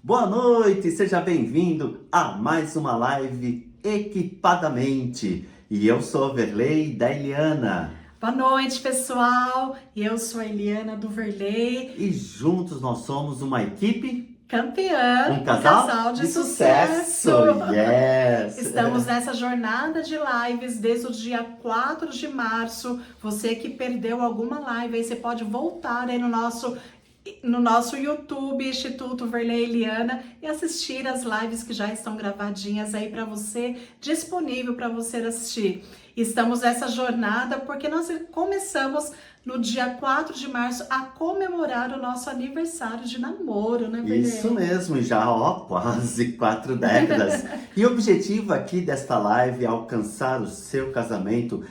Boa noite, seja bem-vindo a mais uma live Equipadamente. E eu sou o Verley da Eliana. Boa noite, pessoal. Eu sou a Eliana do Verley, E juntos nós somos uma equipe, campeã, um casal de de sucesso. sucesso. Yes! Estamos nessa jornada de lives desde o dia 4 de março. Você que perdeu alguma live, aí você pode voltar aí no nosso YouTube, Instituto Verley Eliana, e assistir as lives que já estão gravadinhas aí para você, disponível para você assistir. Estamos nessa jornada porque nós começamos no dia 4 de março a comemorar o nosso aniversário de namoro, né, Verley? Isso mesmo, já quase 4 décadas. E o objetivo aqui desta live é alcançar o seu casamento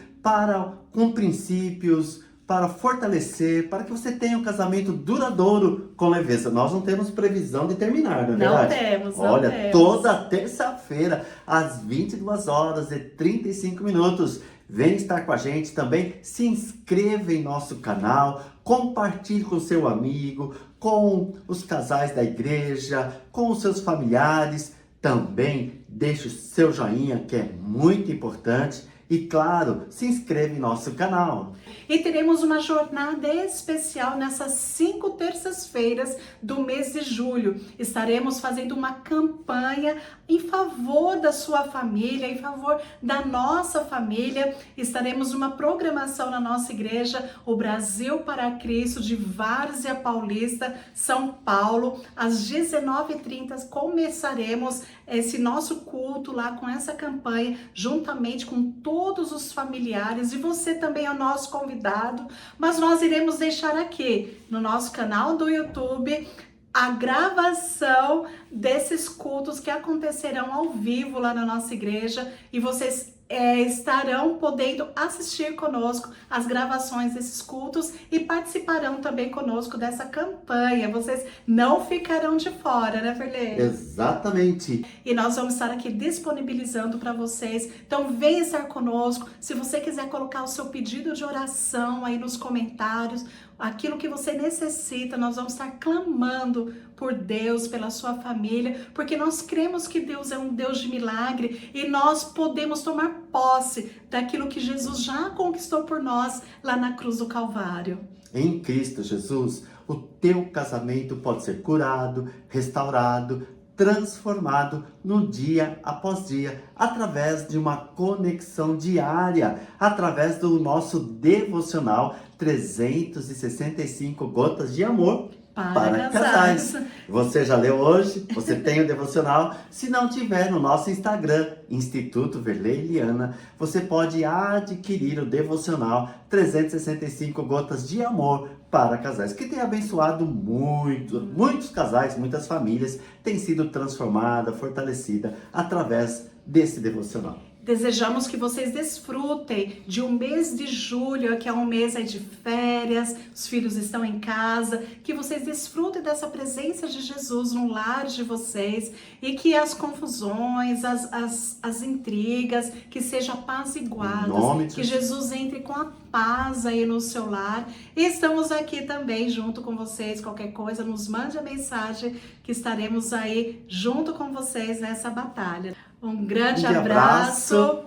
com princípios, para fortalecer, para que você tenha um casamento duradouro com leveza. Nós não temos previsão de terminar, não é verdade? Não Olha, temos. toda terça-feira, às 22 horas e 35 minutos, vem estar com a gente também. Se inscreva em nosso canal, compartilhe com seu amigo, com os casais da igreja, com os seus familiares. Também deixe o seu joinha, que é muito importante. E claro, se inscreva em nosso canal. E teremos uma jornada especial nessas 5 terças-feiras do mês de julho. Estaremos fazendo uma campanha em favor da sua família, em favor da nossa família. Estaremos uma programação na nossa igreja, o Brasil para Cristo, de Várzea Paulista, São Paulo. Às 19h30 começaremos esse nosso culto lá com essa campanha, juntamente com todos os familiares, e você também é o nosso convidado, mas nós iremos deixar aqui no nosso canal do YouTube a gravação desses cultos que acontecerão ao vivo lá na nossa igreja, e vocês estarão podendo assistir conosco as gravações desses cultos e participarão também conosco dessa campanha. Vocês não ficarão de fora, né, Verley? Exatamente. E nós vamos estar aqui disponibilizando para vocês. Então venha estar conosco. Se você quiser colocar o seu pedido de oração aí nos comentários, aquilo que você necessita, nós vamos estar clamando por Deus, pela sua família, porque nós cremos que Deus é um Deus de milagre e nós podemos tomar posse daquilo que Jesus já conquistou por nós lá na cruz do Calvário. Em Cristo Jesus, o teu casamento pode ser curado, restaurado, transformado no dia após dia, através de uma conexão diária, através do nosso devocional 365 gotas de amor para casais. Você já leu hoje? Você tem o devocional? Se não tiver, no nosso Instagram, Instituto Verley Eliana, você pode adquirir o devocional 365 gotas de amor para casais, que tem abençoado muitos casais, muitas famílias, têm sido transformada, fortalecida através desse devocional. Desejamos que vocês desfrutem de um mês de julho, que é um mês aí de férias, os filhos estão em casa, que vocês desfrutem dessa presença de Jesus no lar de vocês e que as confusões, as intrigas, que sejam apaziguadas, que Jesus entre com a paz aí no seu lar. E estamos aqui também junto com vocês, qualquer coisa, nos mande a mensagem que estaremos aí junto com vocês nessa batalha. Um grande abraço.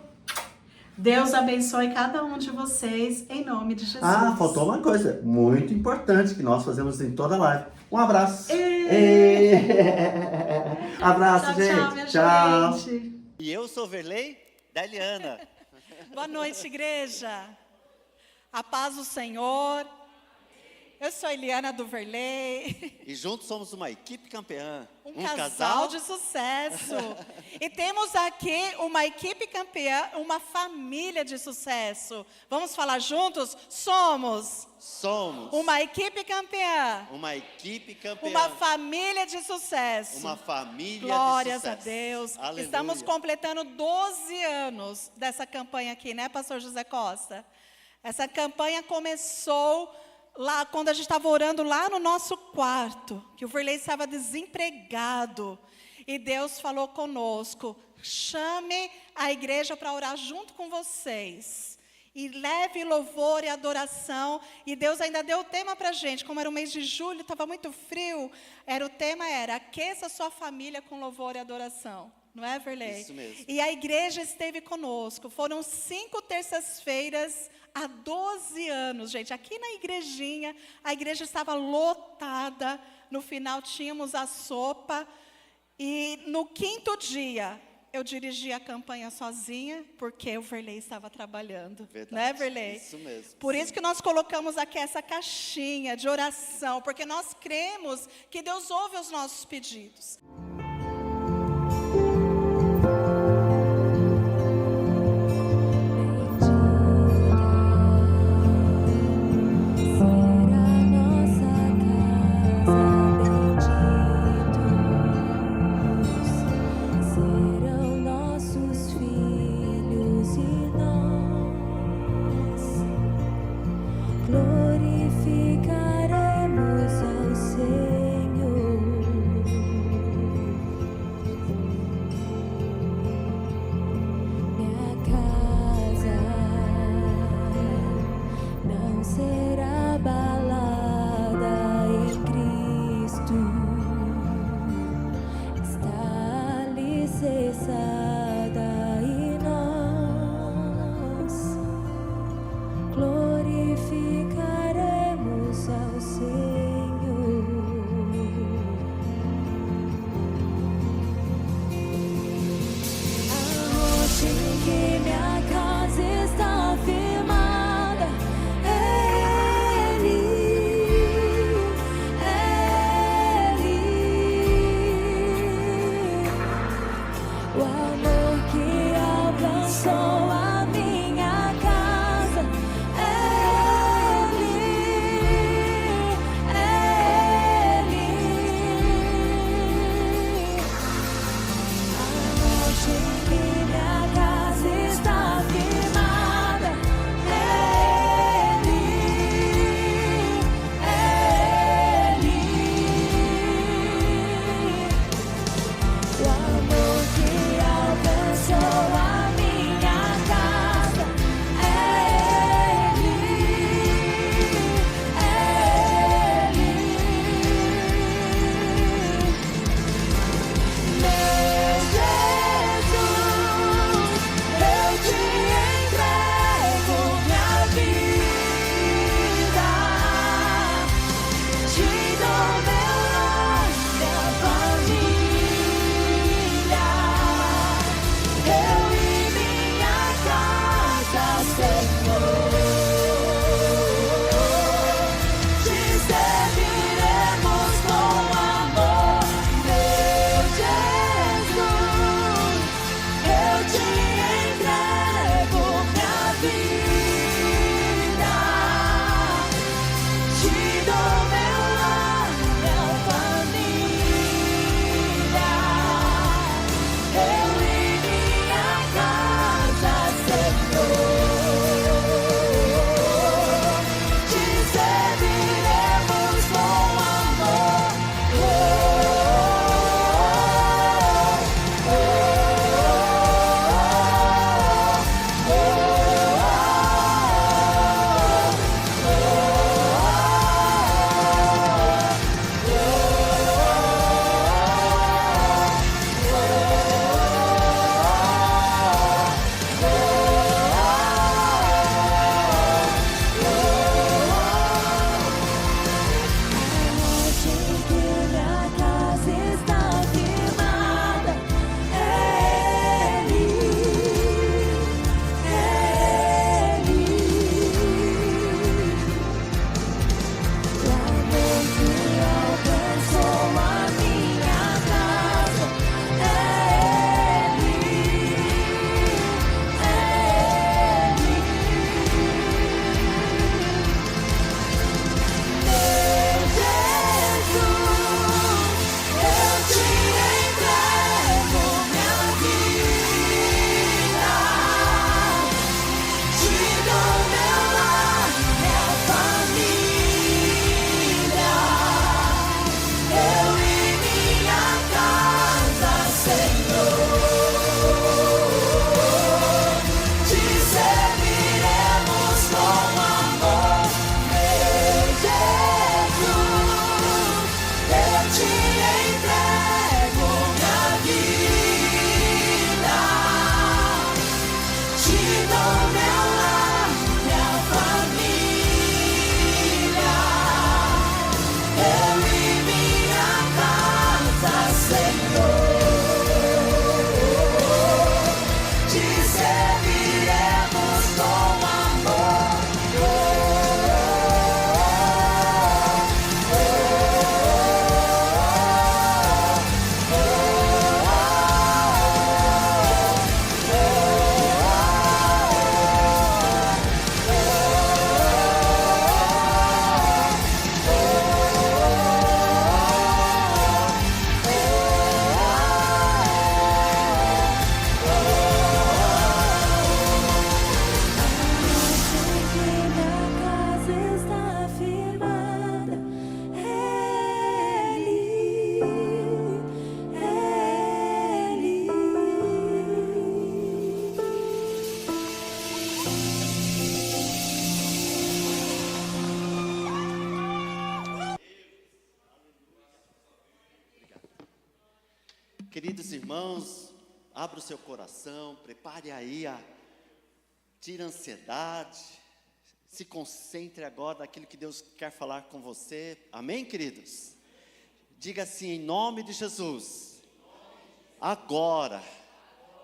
Deus abençoe cada um de vocês, em nome de Jesus. Faltou uma coisa muito importante que nós fazemos em toda live. Um abraço. Abraço, tchau, gente. Tchau, minha gente. E eu sou Verley da Eliana. Boa noite, igreja. A paz do Senhor. Eu sou a Eliana do Verley. E juntos somos uma equipe campeã. Um casal de sucesso. E temos aqui uma equipe campeã, uma família de sucesso. Vamos falar juntos? Somos uma equipe campeã. Uma equipe campeã. Uma família de sucesso. Uma família Glórias de sucesso. a Deus. Aleluia. Estamos completando 12 anos dessa campanha aqui, né, pastor José Costa? Essa campanha começou lá quando a gente estava orando lá no nosso quarto, que o Verley estava desempregado, e Deus falou conosco: chame a igreja para orar junto com vocês. E leve louvor e adoração. E Deus ainda deu o tema para a gente. Como era o mês de julho, estava muito frio. O tema era: aqueça sua família com louvor e adoração. Não é, Verlei? Isso mesmo. E a igreja esteve conosco. Foram 5 terças-feiras há 12 anos, gente. Aqui na igrejinha, a igreja estava lotada. No final tínhamos a sopa. E no 5º dia, eu dirigi a campanha sozinha, porque o Verlei estava trabalhando. Verdade. Não é, Verlei? Isso mesmo. Por isso que nós colocamos aqui essa caixinha de oração, porque nós cremos que Deus ouve os nossos pedidos. Glorificaremos ao Senhor. Minha casa não será abalada em Cristo. Está alicerçada em nós. Glorificaremos ao Senhor. A rocha em que minha casa está firmada é Ele, é Ele. Queridos irmãos, abra o seu coração, prepare aí, tira a ansiedade, se concentre agora naquilo que Deus quer falar com você. Amém, queridos? Diga assim, em nome de Jesus, agora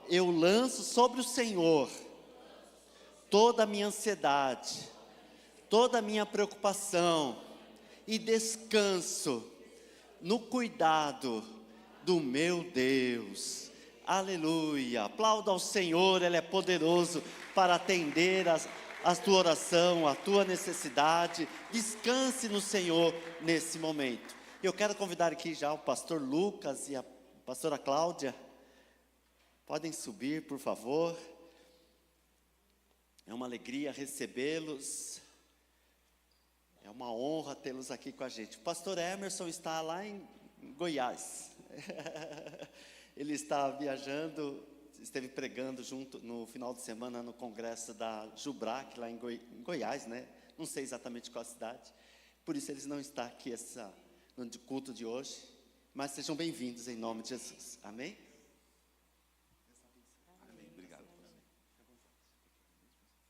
eu lanço sobre o Senhor toda a minha ansiedade, toda a minha preocupação e descanso no cuidado do meu Deus. Aleluia. Aplauda ao Senhor, Ele é poderoso para atender a tua oração, a tua necessidade. Descanse no Senhor nesse momento. Eu quero convidar aqui já o pastor Lucas e a pastora Cláudia. Podem subir, por favor. É uma alegria recebê-los. É uma honra tê-los aqui com a gente. O pastor Emerson está lá em Goiás. Ele está viajando, esteve pregando junto no final de semana no congresso da Jubrac, lá em Goiás, né? Não sei exatamente qual cidade. Por isso eles não estão aqui no culto de hoje. Mas sejam bem-vindos em nome de Jesus. Amém? Amém, obrigado.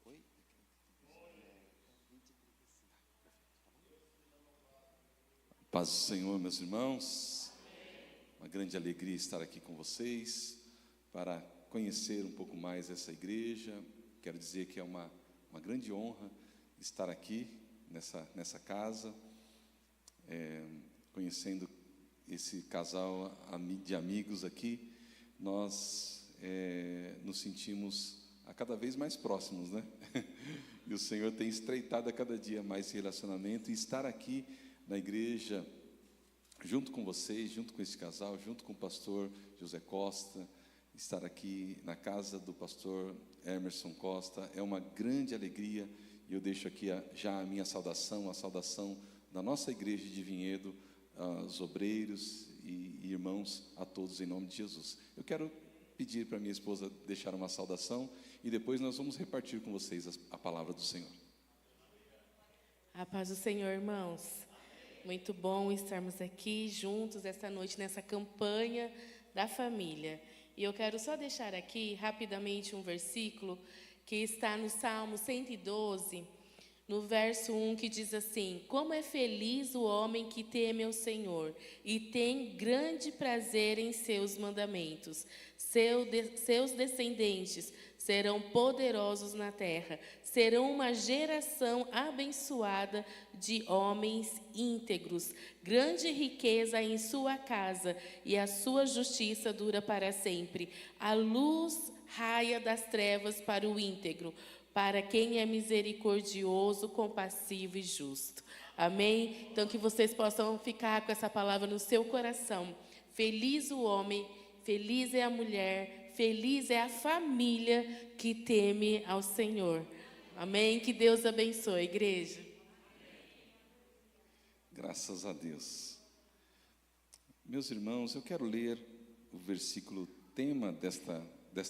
Oi? Paz do Senhor, meus irmãos. Uma grande alegria estar aqui com vocês para conhecer um pouco mais essa igreja. Quero dizer que é uma grande honra estar aqui nessa casa, conhecendo esse casal de amigos aqui. Nós nos sentimos a cada vez mais próximos, né? E o Senhor tem estreitado a cada dia mais esse relacionamento, e estar aqui na igreja, junto com vocês, junto com esse casal, junto com o pastor José Costa, estar aqui na casa do pastor Emerson Costa, é uma grande alegria. E eu deixo aqui já a minha saudação, a saudação da nossa igreja de Vinhedo, aos obreiros e irmãos, a todos em nome de Jesus. Eu quero pedir para minha esposa deixar uma saudação, e depois nós vamos repartir com vocês a palavra do Senhor. A paz do Senhor, irmãos. Muito bom estarmos aqui juntos esta noite nessa campanha da família. E eu quero só deixar aqui rapidamente um versículo que está no Salmo 112, no verso 1, que diz assim: como é feliz o homem que teme ao Senhor e tem grande prazer em seus mandamentos. Seus descendentes serão poderosos na terra, serão uma geração abençoada de homens íntegros. Grande riqueza em sua casa, e a sua justiça dura para sempre. A luz raia das trevas para o íntegro, para quem é misericordioso, compassivo e justo. Amém? Então, que vocês possam ficar com essa palavra no seu coração. Feliz o homem, feliz é a mulher, feliz é a família que teme ao Senhor. Amém? Que Deus abençoe, igreja. Graças a Deus. Meus irmãos, eu quero ler o versículo tema desta,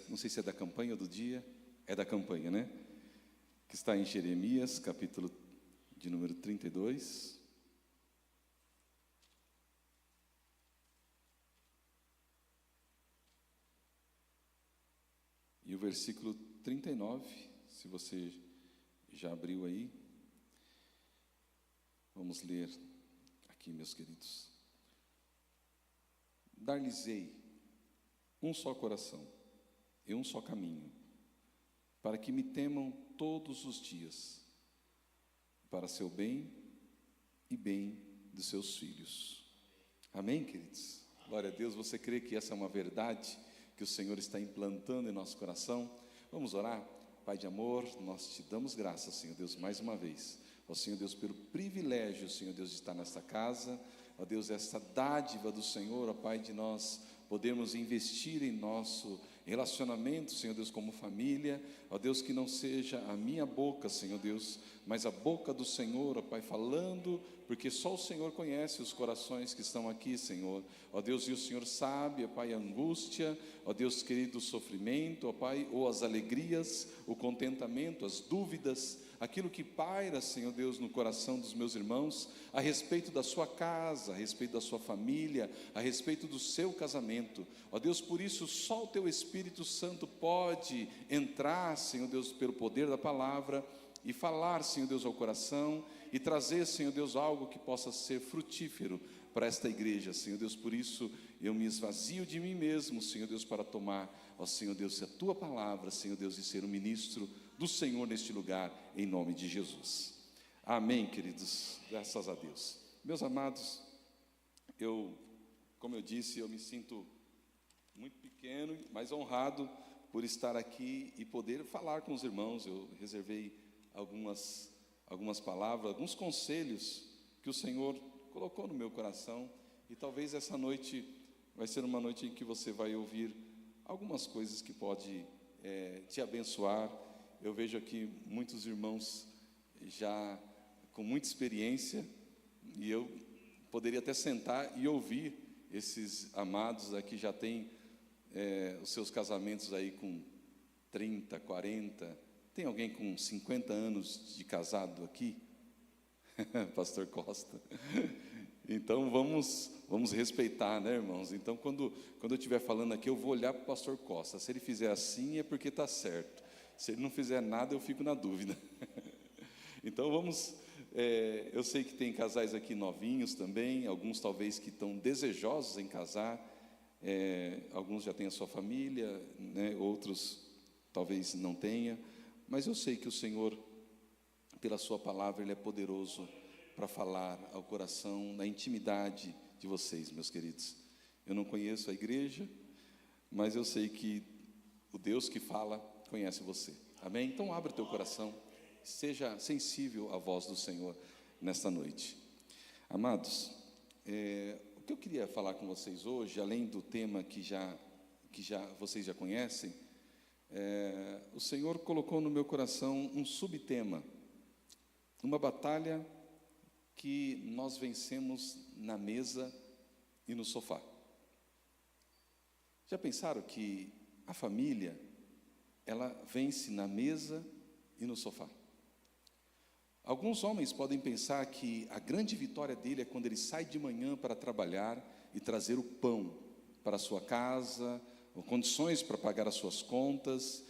não sei se é da campanha ou do dia, é da campanha, né? Que está em Jeremias, capítulo de número 32. E o versículo 39, se você já abriu aí, vamos ler aqui, meus queridos. Dar-lhes-ei um só coração e um só caminho, para que me temam todos os dias, para seu bem e bem dos seus filhos. Amém, queridos? Glória a Deus. Você crê que essa é uma verdade que o Senhor está implantando em nosso coração? Vamos orar? Pai de amor, nós te damos graças, Senhor Deus, mais uma vez. Ó Senhor Deus, pelo privilégio, Senhor Deus, de estar nesta casa. Ó Deus, essa dádiva do Senhor, ó Pai, de nós podermos investir em nosso relacionamento, Senhor Deus, como família. Ó Deus, que não seja a minha boca, Senhor Deus, mas a boca do Senhor, ó Pai, falando porque só o Senhor conhece os corações que estão aqui, Senhor. Ó Deus, e o Senhor sabe, ó Pai, a angústia, ó Deus querido, o sofrimento, ó Pai, ou as alegrias, o contentamento, as dúvidas, aquilo que paira, Senhor Deus, no coração dos meus irmãos, a respeito da sua casa, a respeito da sua família, a respeito do seu casamento. Ó Deus, por isso só o Teu Espírito Santo pode entrar, Senhor Deus, pelo poder da palavra, e falar, Senhor Deus, ao coração, e trazer, Senhor Deus, algo que possa ser frutífero para esta igreja, Senhor Deus. Por isso eu me esvazio de mim mesmo, Senhor Deus, para tomar, ó Senhor Deus, a Tua palavra, Senhor Deus, e ser um ministro do Senhor neste lugar, em nome de Jesus. Amém, queridos, graças a Deus. Meus amados, como eu disse, eu me sinto muito pequeno, mas honrado por estar aqui e poder falar com os irmãos. Eu reservei algumas palavras, alguns conselhos que o Senhor colocou no meu coração, e talvez essa noite vai ser uma noite em que você vai ouvir algumas coisas que pode te abençoar. Eu vejo aqui muitos irmãos já com muita experiência, e eu poderia até sentar e ouvir esses amados aqui, já têm os seus casamentos aí com 30, 40, tem alguém com 50 anos de casado aqui? Pastor Costa. Então vamos respeitar, né, irmãos? Então quando eu estiver falando aqui, eu vou olhar para o pastor Costa. Se ele fizer assim, é porque está certo. Se ele não fizer nada, eu fico na dúvida. Então eu sei que tem casais aqui novinhos também, alguns talvez que estão desejosos em casar, alguns já têm a sua família, né, outros talvez não tenha, mas eu sei que o Senhor, pela sua palavra, Ele é poderoso para falar ao coração, na intimidade de vocês, meus queridos. Eu não conheço a igreja, mas eu sei que o Deus que fala conhece você, amém? Então abra o teu coração, seja sensível à voz do Senhor nesta noite. Amados, o que eu queria falar com vocês hoje, além do tema que vocês já conhecem, o Senhor colocou no meu coração um subtema, uma batalha que nós vencemos na mesa e no sofá. Já pensaram que a família, ela vence na mesa e no sofá? Alguns homens podem pensar que a grande vitória dele é quando ele sai de manhã para trabalhar e trazer o pão para a sua casa, ou condições para pagar as suas contas,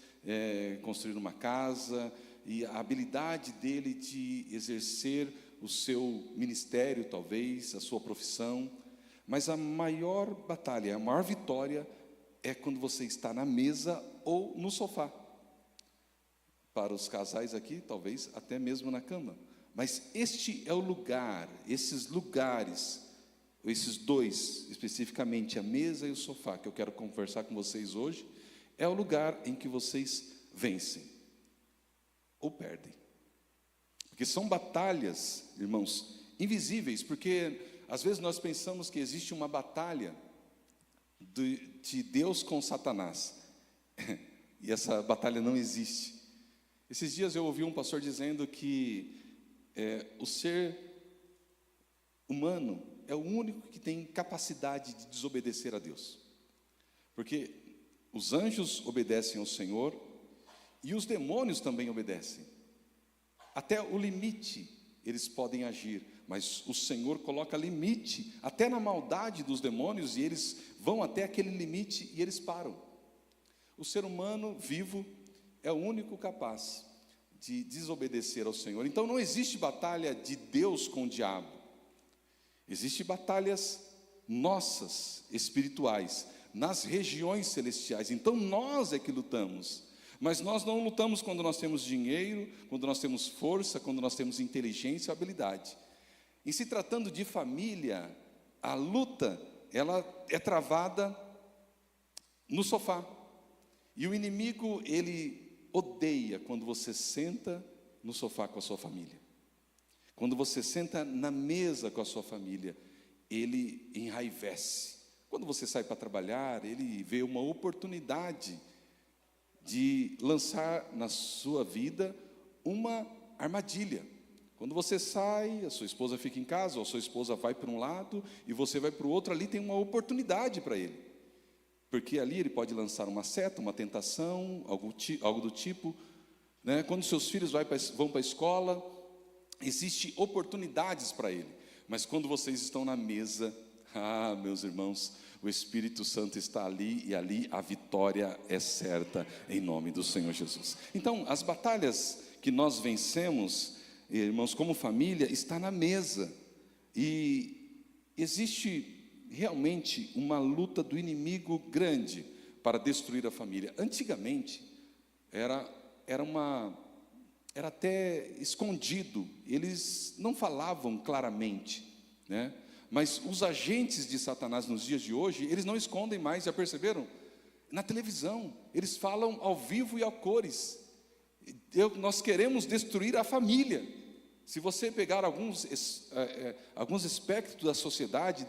construir uma casa, e a habilidade dele de exercer o seu ministério, talvez, a sua profissão. Mas a maior batalha, a maior vitória é quando você está na mesa ou no sofá. Para os casais aqui, talvez até mesmo na cama. Mas este é o lugar, esses lugares, esses dois, especificamente a mesa e o sofá, que eu quero conversar com vocês hoje, é o lugar em que vocês vencem ou perdem. Porque são batalhas, irmãos, invisíveis, porque às vezes nós pensamos que existe uma batalha de Deus com Satanás, e essa batalha não existe. Esses dias eu ouvi um pastor dizendo que o ser humano é o único que tem capacidade de desobedecer a Deus, porque os anjos obedecem ao Senhor e os demônios também obedecem. Até o limite eles podem agir, mas o Senhor coloca limite até na maldade dos demônios, e eles vão até aquele limite e eles param. O ser humano vivo é o único capaz de desobedecer ao Senhor. Então não existe batalha de Deus com o diabo. Existem batalhas nossas, espirituais, nas regiões celestiais. Então nós é que lutamos. Mas nós não lutamos quando nós temos dinheiro, quando nós temos força, quando nós temos inteligência e habilidade. Em se tratando de família, a luta, ela é travada no sofá. E o inimigo, ele odeia quando você senta no sofá com a sua família. Quando você senta na mesa com a sua família, ele enraivece. Quando você sai para trabalhar, ele vê uma oportunidade de lançar na sua vida uma armadilha. Quando você sai, a sua esposa fica em casa, ou a sua esposa vai para um lado e você vai para o outro, ali tem uma oportunidade para ele. Porque ali ele pode lançar uma seta, uma tentação, algo do tipo, né? Quando seus filhos vão para a escola, existem oportunidades para ele. Mas quando vocês estão na mesa, meus irmãos, o Espírito Santo está ali, e ali a vitória é certa, em nome do Senhor Jesus. Então, as batalhas que nós vencemos, irmãos, como família, está na mesa. E existe realmente uma luta do inimigo grande para destruir a família. Antigamente, era até escondido, eles não falavam claramente, né? Mas os agentes de Satanás nos dias de hoje, eles não escondem mais, já perceberam? Na televisão, eles falam ao vivo e a cores. Nós queremos destruir a família. Se você pegar alguns aspectos da sociedade,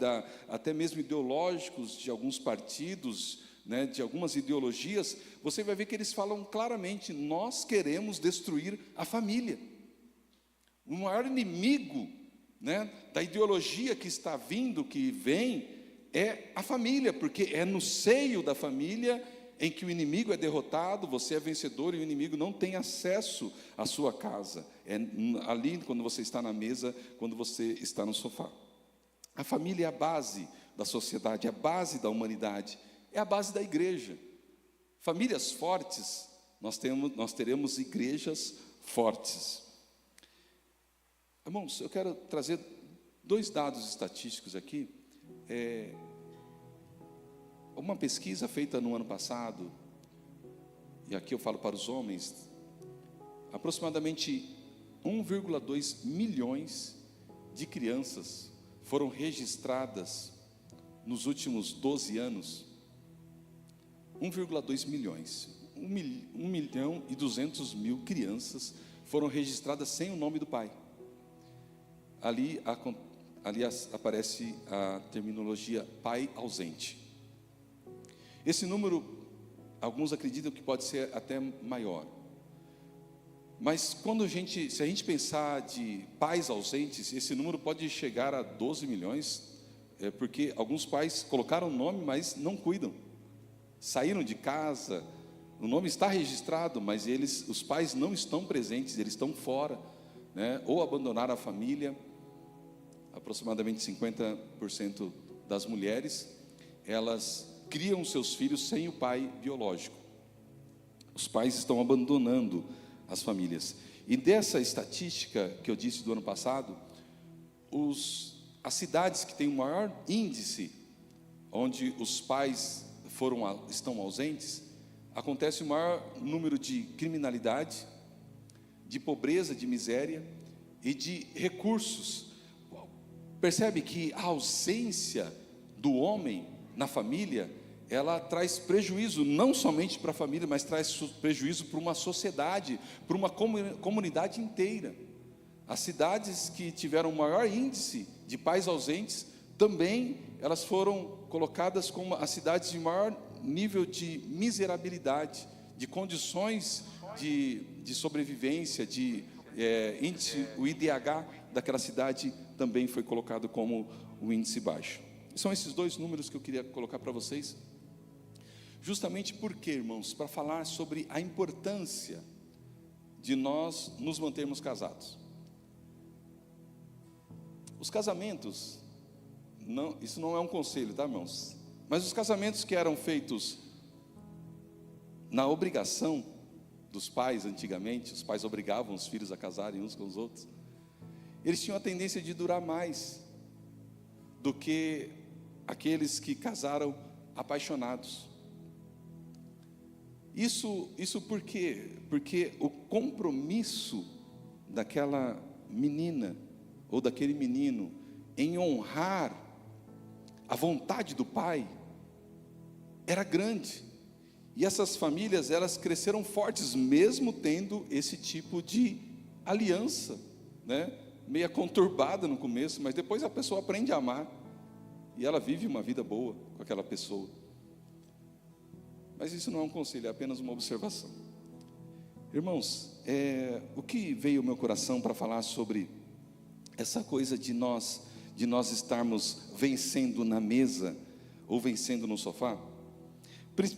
até mesmo ideológicos, de alguns partidos, né, de algumas ideologias, você vai ver que eles falam claramente: nós queremos destruir a família. O maior inimigo, né, da ideologia que está vindo, que vem, é a família, porque é no seio da família em que o inimigo é derrotado, você é vencedor e o inimigo não tem acesso à sua casa. É ali quando você está na mesa, quando você está no sofá. A família é a base da sociedade, é a base da humanidade, é a base da igreja. Famílias fortes, nós teremos igrejas fortes. Irmãos, eu quero trazer 2 dados estatísticos aqui. Uma pesquisa feita no ano passado, e aqui eu falo para os homens, aproximadamente 1,2 milhões de crianças foram registradas nos últimos 12 anos. 1,2 milhões, 1.200.000 crianças foram registradas sem o nome do pai. Ali aparece a terminologia pai ausente. Esse número, alguns acreditam que pode ser até maior. Mas se a gente pensar de pais ausentes, esse número pode chegar a 12 milhões, porque alguns pais colocaram o nome, mas não cuidam. Saíram de casa, o nome está registrado, mas os pais não estão presentes, eles estão fora, né? Ou abandonaram a família. Aproximadamente 50% das mulheres, elas criam seus filhos sem o pai biológico. Os pais estão abandonando as famílias. E dessa estatística que eu disse do ano passado, as cidades que têm o maior índice, onde os pais estão ausentes, acontece o maior número de criminalidade, de pobreza, de miséria e de recursos. Percebe que a ausência do homem na família, ela traz prejuízo não somente para a família, mas traz prejuízo para uma sociedade, para uma comunidade inteira. As cidades que tiveram o maior índice de pais ausentes, também elas foram colocadas como as cidades de maior nível de miserabilidade, de condições de sobrevivência, índice, o IDH daquela cidade também foi colocado como o índice baixo. São esses 2 números que eu queria colocar para vocês, justamente porque, irmãos, para falar sobre a importância de nós nos mantermos casados. Os casamentos, isso não é um conselho, tá, irmãos? Mas os casamentos que eram feitos na obrigação dos pais, antigamente, os pais obrigavam os filhos a casarem uns com os outros, eles tinham a tendência de durar mais do que aqueles que casaram apaixonados. Isso por quê? Porque o compromisso daquela menina ou daquele menino em honrar a vontade do pai era grande. E essas famílias, elas cresceram fortes, mesmo tendo esse tipo de aliança, né? Meia conturbada no começo, mas depois a pessoa aprende a amar, e ela vive uma vida boa com aquela pessoa. Mas isso não é um conselho, é apenas uma observação. Irmãos, o que veio ao meu coração para falar sobre essa coisa de nós estarmos vencendo na mesa ou vencendo no sofá?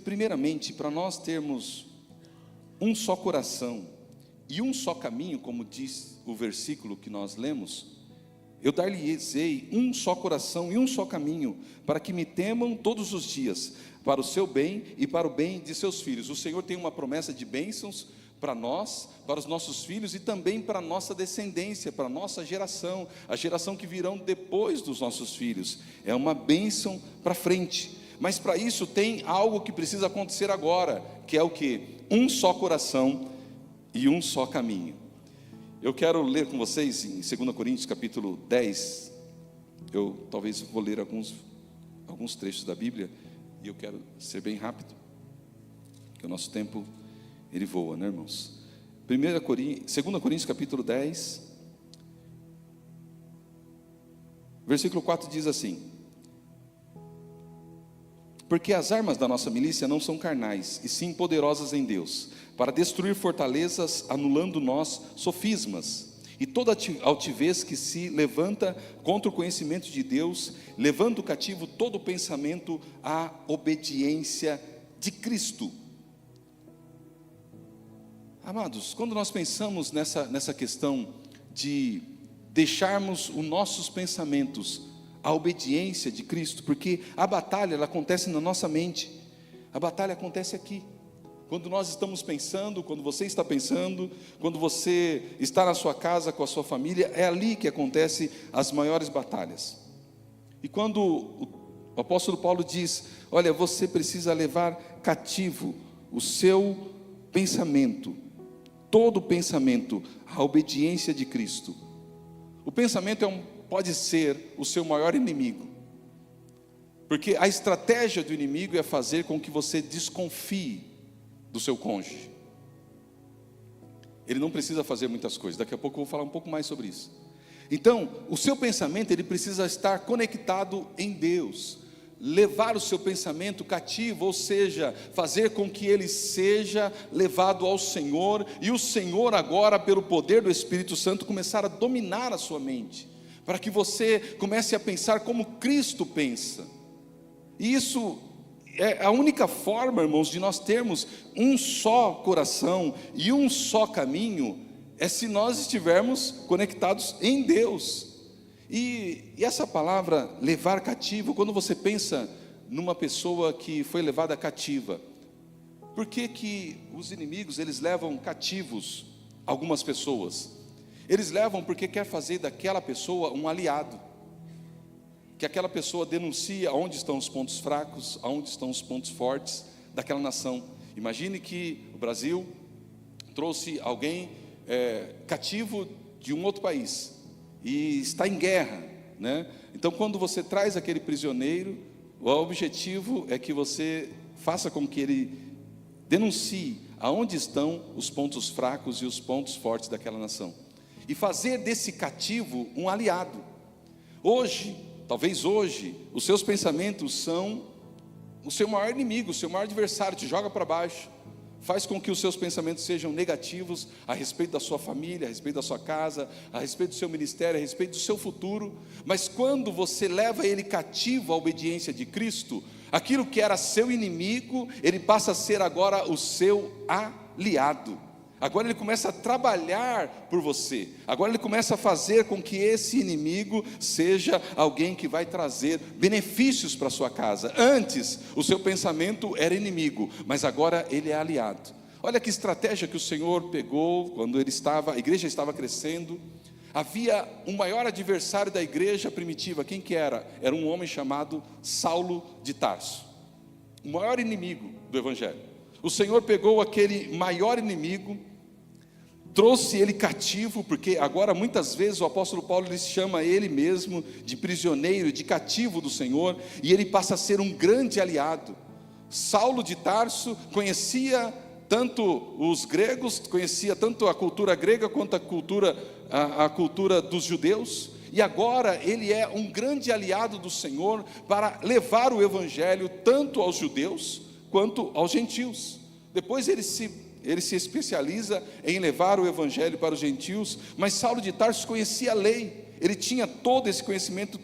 Primeiramente, para nós termos um só coração e um só caminho, como diz o versículo que nós lemos, eu dar-lhes-ei um só coração e um só caminho, para que me temam todos os dias, para o seu bem e para o bem de seus filhos. O Senhor tem uma promessa de bênçãos para nós, para os nossos filhos e também para a nossa descendência, para a nossa geração, a geração que virão depois dos nossos filhos. É uma bênção para frente. Mas para isso tem algo que precisa acontecer agora, que é o quê? Um só coração e um só caminho. Eu quero ler com vocês em 2 Coríntios capítulo 10, eu talvez vou ler alguns trechos da Bíblia, e eu quero ser bem rápido, porque o nosso tempo, ele voa, né, irmãos? 2 Coríntios capítulo 10, versículo 4 diz assim: porque as armas da nossa milícia não são carnais, e sim poderosas em Deus, para destruir fortalezas, anulando nós sofismas, e toda altivez que se levanta contra o conhecimento de Deus, levando cativo todo pensamento à obediência de Cristo. Amados, quando nós pensamos nessa questão de deixarmos os nossos pensamentos à obediência de Cristo, porque a batalha ela acontece na nossa mente, a batalha acontece aqui, quando nós estamos pensando, quando você está pensando, quando você está na sua casa com a sua família, é ali que acontecem as maiores batalhas. E quando o apóstolo Paulo diz: olha, você precisa levar cativo o seu pensamento, todo pensamento, à obediência de Cristo. O pensamento pode ser o seu maior inimigo, porque a estratégia do inimigo é fazer com que você desconfie do seu cônjuge. Ele não precisa fazer muitas coisas, daqui a pouco eu vou falar um pouco mais sobre isso. Então, o seu pensamento, ele precisa estar conectado em Deus, levar o seu pensamento cativo, ou seja, fazer com que ele seja levado ao Senhor, e o Senhor agora, pelo poder do Espírito Santo, começar a dominar a sua mente, para que você comece a pensar como Cristo pensa. E isso é a única forma, irmãos, de nós termos um só coração e um só caminho, é se nós estivermos conectados em Deus. E essa palavra levar cativo, quando você pensa numa pessoa que foi levada cativa, por que os inimigos eles levam cativos algumas pessoas? Eles levam porque quer fazer daquela pessoa um aliado, que aquela pessoa denuncia onde estão os pontos fracos, aonde estão os pontos fortes daquela nação. Imagine que o Brasil trouxe alguém cativo de um outro país e está em guerra, né? Então, quando você traz aquele prisioneiro, o objetivo é que você faça com que ele denuncie aonde estão os pontos fracos e os pontos fortes daquela nação, e fazer desse cativo um aliado. Talvez hoje, os seus pensamentos são o seu maior inimigo, o seu maior adversário, te joga para baixo, faz com que os seus pensamentos sejam negativos a respeito da sua família, a respeito da sua casa, a respeito do seu ministério, a respeito do seu futuro. Mas quando você leva ele cativo à obediência de Cristo, aquilo que era seu inimigo, ele passa a ser agora o seu aliado. Agora ele começa a trabalhar por você, agora ele começa a fazer com que esse inimigo seja alguém que vai trazer benefícios para a sua casa. Antes, o seu pensamento era inimigo, mas agora ele é aliado. Olha que estratégia que o Senhor pegou quando a igreja estava crescendo. Havia um maior adversário da igreja primitiva, quem que era? Era um homem chamado Saulo de Tarso, o maior inimigo do evangelho. O Senhor pegou aquele maior inimigo, trouxe ele cativo, porque agora muitas vezes o apóstolo Paulo ele chama ele mesmo de prisioneiro, de cativo do Senhor, e ele passa a ser um grande aliado. Saulo de Tarso conhecia tanto os gregos, conhecia tanto a cultura grega quanto a cultura dos judeus, e agora ele é um grande aliado do Senhor para levar o evangelho tanto aos judeus quanto aos gentios. Depois ele se especializa em levar o evangelho para os gentios, mas Saulo de Tarso conhecia a lei, ele tinha todo esse conhecimento,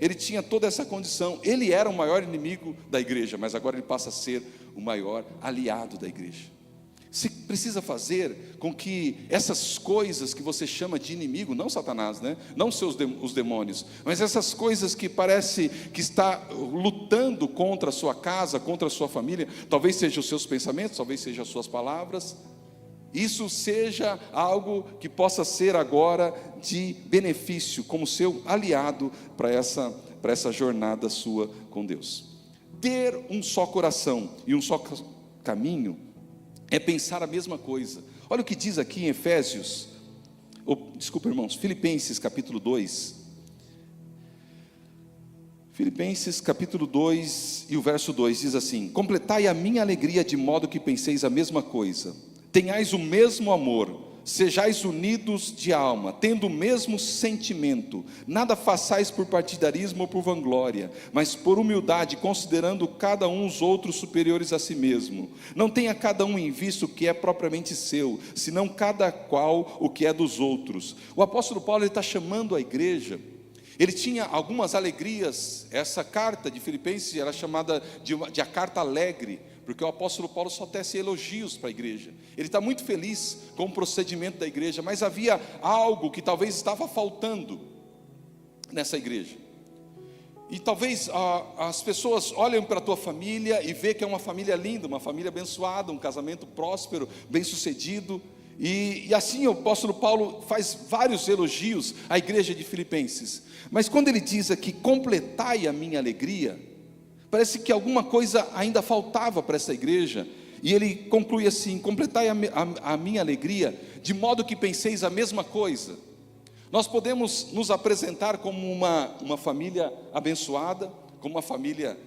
ele tinha toda essa condição. Ele era o maior inimigo da igreja, mas agora ele passa a ser o maior aliado da igreja. Você precisa fazer com que essas coisas que você chama de inimigo, não Satanás, né? Não os demônios, mas essas coisas que parece que está lutando contra a sua casa, contra a sua família, talvez sejam os seus pensamentos, talvez sejam as suas palavras, isso seja algo que possa ser agora de benefício, como seu aliado para essa jornada sua com Deus. Ter um só coração e um só caminho é pensar a mesma coisa. Olha o que diz aqui em Filipenses capítulo 2. Filipenses capítulo 2 e o verso 2 diz assim: completai a minha alegria de modo que penseis a mesma coisa, tenhais o mesmo amor, sejais unidos de alma, tendo o mesmo sentimento, nada façais por partidarismo ou por vanglória, mas por humildade, considerando cada um os outros superiores a si mesmo. Não tenha cada um em vista o que é propriamente seu, senão cada qual o que é dos outros. O apóstolo Paulo está chamando a igreja. Ele tinha algumas alegrias. Essa carta de Filipenses era chamada de a carta alegre, porque o apóstolo Paulo só tece elogios para a igreja. Ele está muito feliz com o procedimento da igreja, mas havia algo que talvez estava faltando nessa igreja. E talvez as pessoas olhem para a tua família e vê que é uma família linda, uma família abençoada, um casamento próspero, bem sucedido. E assim o apóstolo Paulo faz vários elogios à igreja de Filipenses. Mas quando ele diz aqui, completai a minha alegria, parece que alguma coisa ainda faltava para essa igreja. E ele conclui assim: completai a minha alegria, de modo que penseis a mesma coisa. Nós podemos nos apresentar como uma família abençoada, como uma família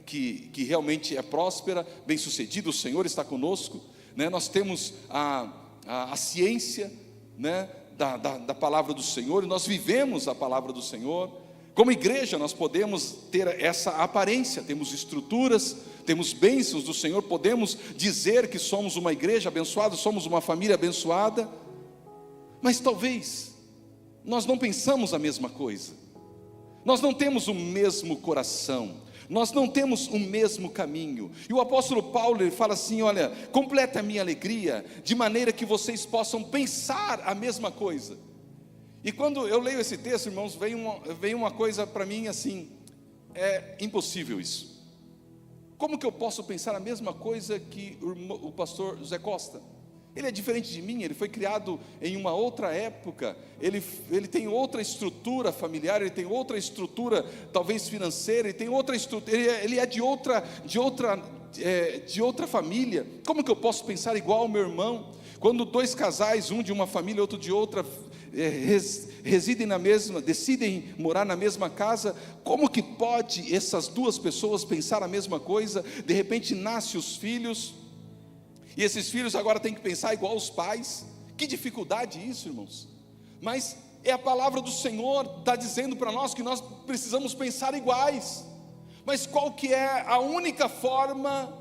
que realmente é próspera, bem sucedida, o Senhor está conosco, né? Nós temos a ciência, né, da palavra do Senhor, e nós vivemos a palavra do Senhor. Como igreja nós podemos ter essa aparência, temos estruturas, temos bênçãos do Senhor, podemos dizer que somos uma igreja abençoada, somos uma família abençoada, mas talvez nós não pensamos a mesma coisa, nós não temos o mesmo coração, nós não temos o mesmo caminho. E o apóstolo Paulo, ele fala assim: olha, completa a minha alegria, de maneira que vocês possam pensar a mesma coisa. E quando eu leio esse texto, irmãos, vem uma coisa para mim assim: é impossível isso. Como que eu posso pensar a mesma coisa que o pastor José Costa? Ele é diferente de mim, ele foi criado em uma outra época, ele tem outra estrutura familiar, ele tem outra estrutura talvez financeira, ele tem outra estrutura, ele é de outra família. Como que eu posso pensar igual ao meu irmão? Quando dois casais, um de uma família, outro de outra, decidem morar na mesma casa, como que pode essas duas pessoas pensar a mesma coisa? De repente nascem os filhos, e esses filhos agora têm que pensar igual aos pais. Que dificuldade isso, irmãos. Mas é a palavra do Senhor, está dizendo para nós que nós precisamos pensar iguais. Mas qual que é a única forma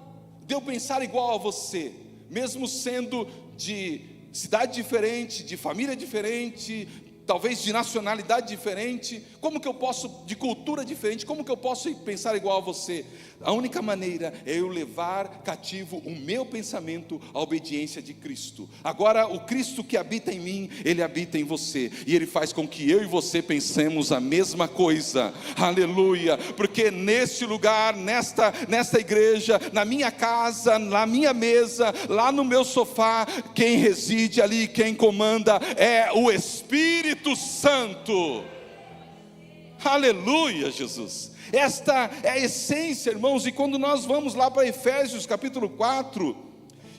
de eu pensar igual a você? Mesmo sendo de cidade diferente, de família diferente, talvez de nacionalidade diferente, como que eu posso, de cultura diferente, como que eu posso pensar igual a você? A única maneira é eu levar cativo o meu pensamento à obediência de Cristo. Agora o Cristo que habita em mim, Ele habita em você, e Ele faz com que eu e você pensemos a mesma coisa. Aleluia, porque nesse lugar, nesta igreja, na minha casa, na minha mesa, lá no meu sofá, quem reside ali, quem comanda é o Espírito Santo. Aleluia, Jesus. Esta é a essência, irmãos. E quando nós vamos lá para Efésios capítulo 4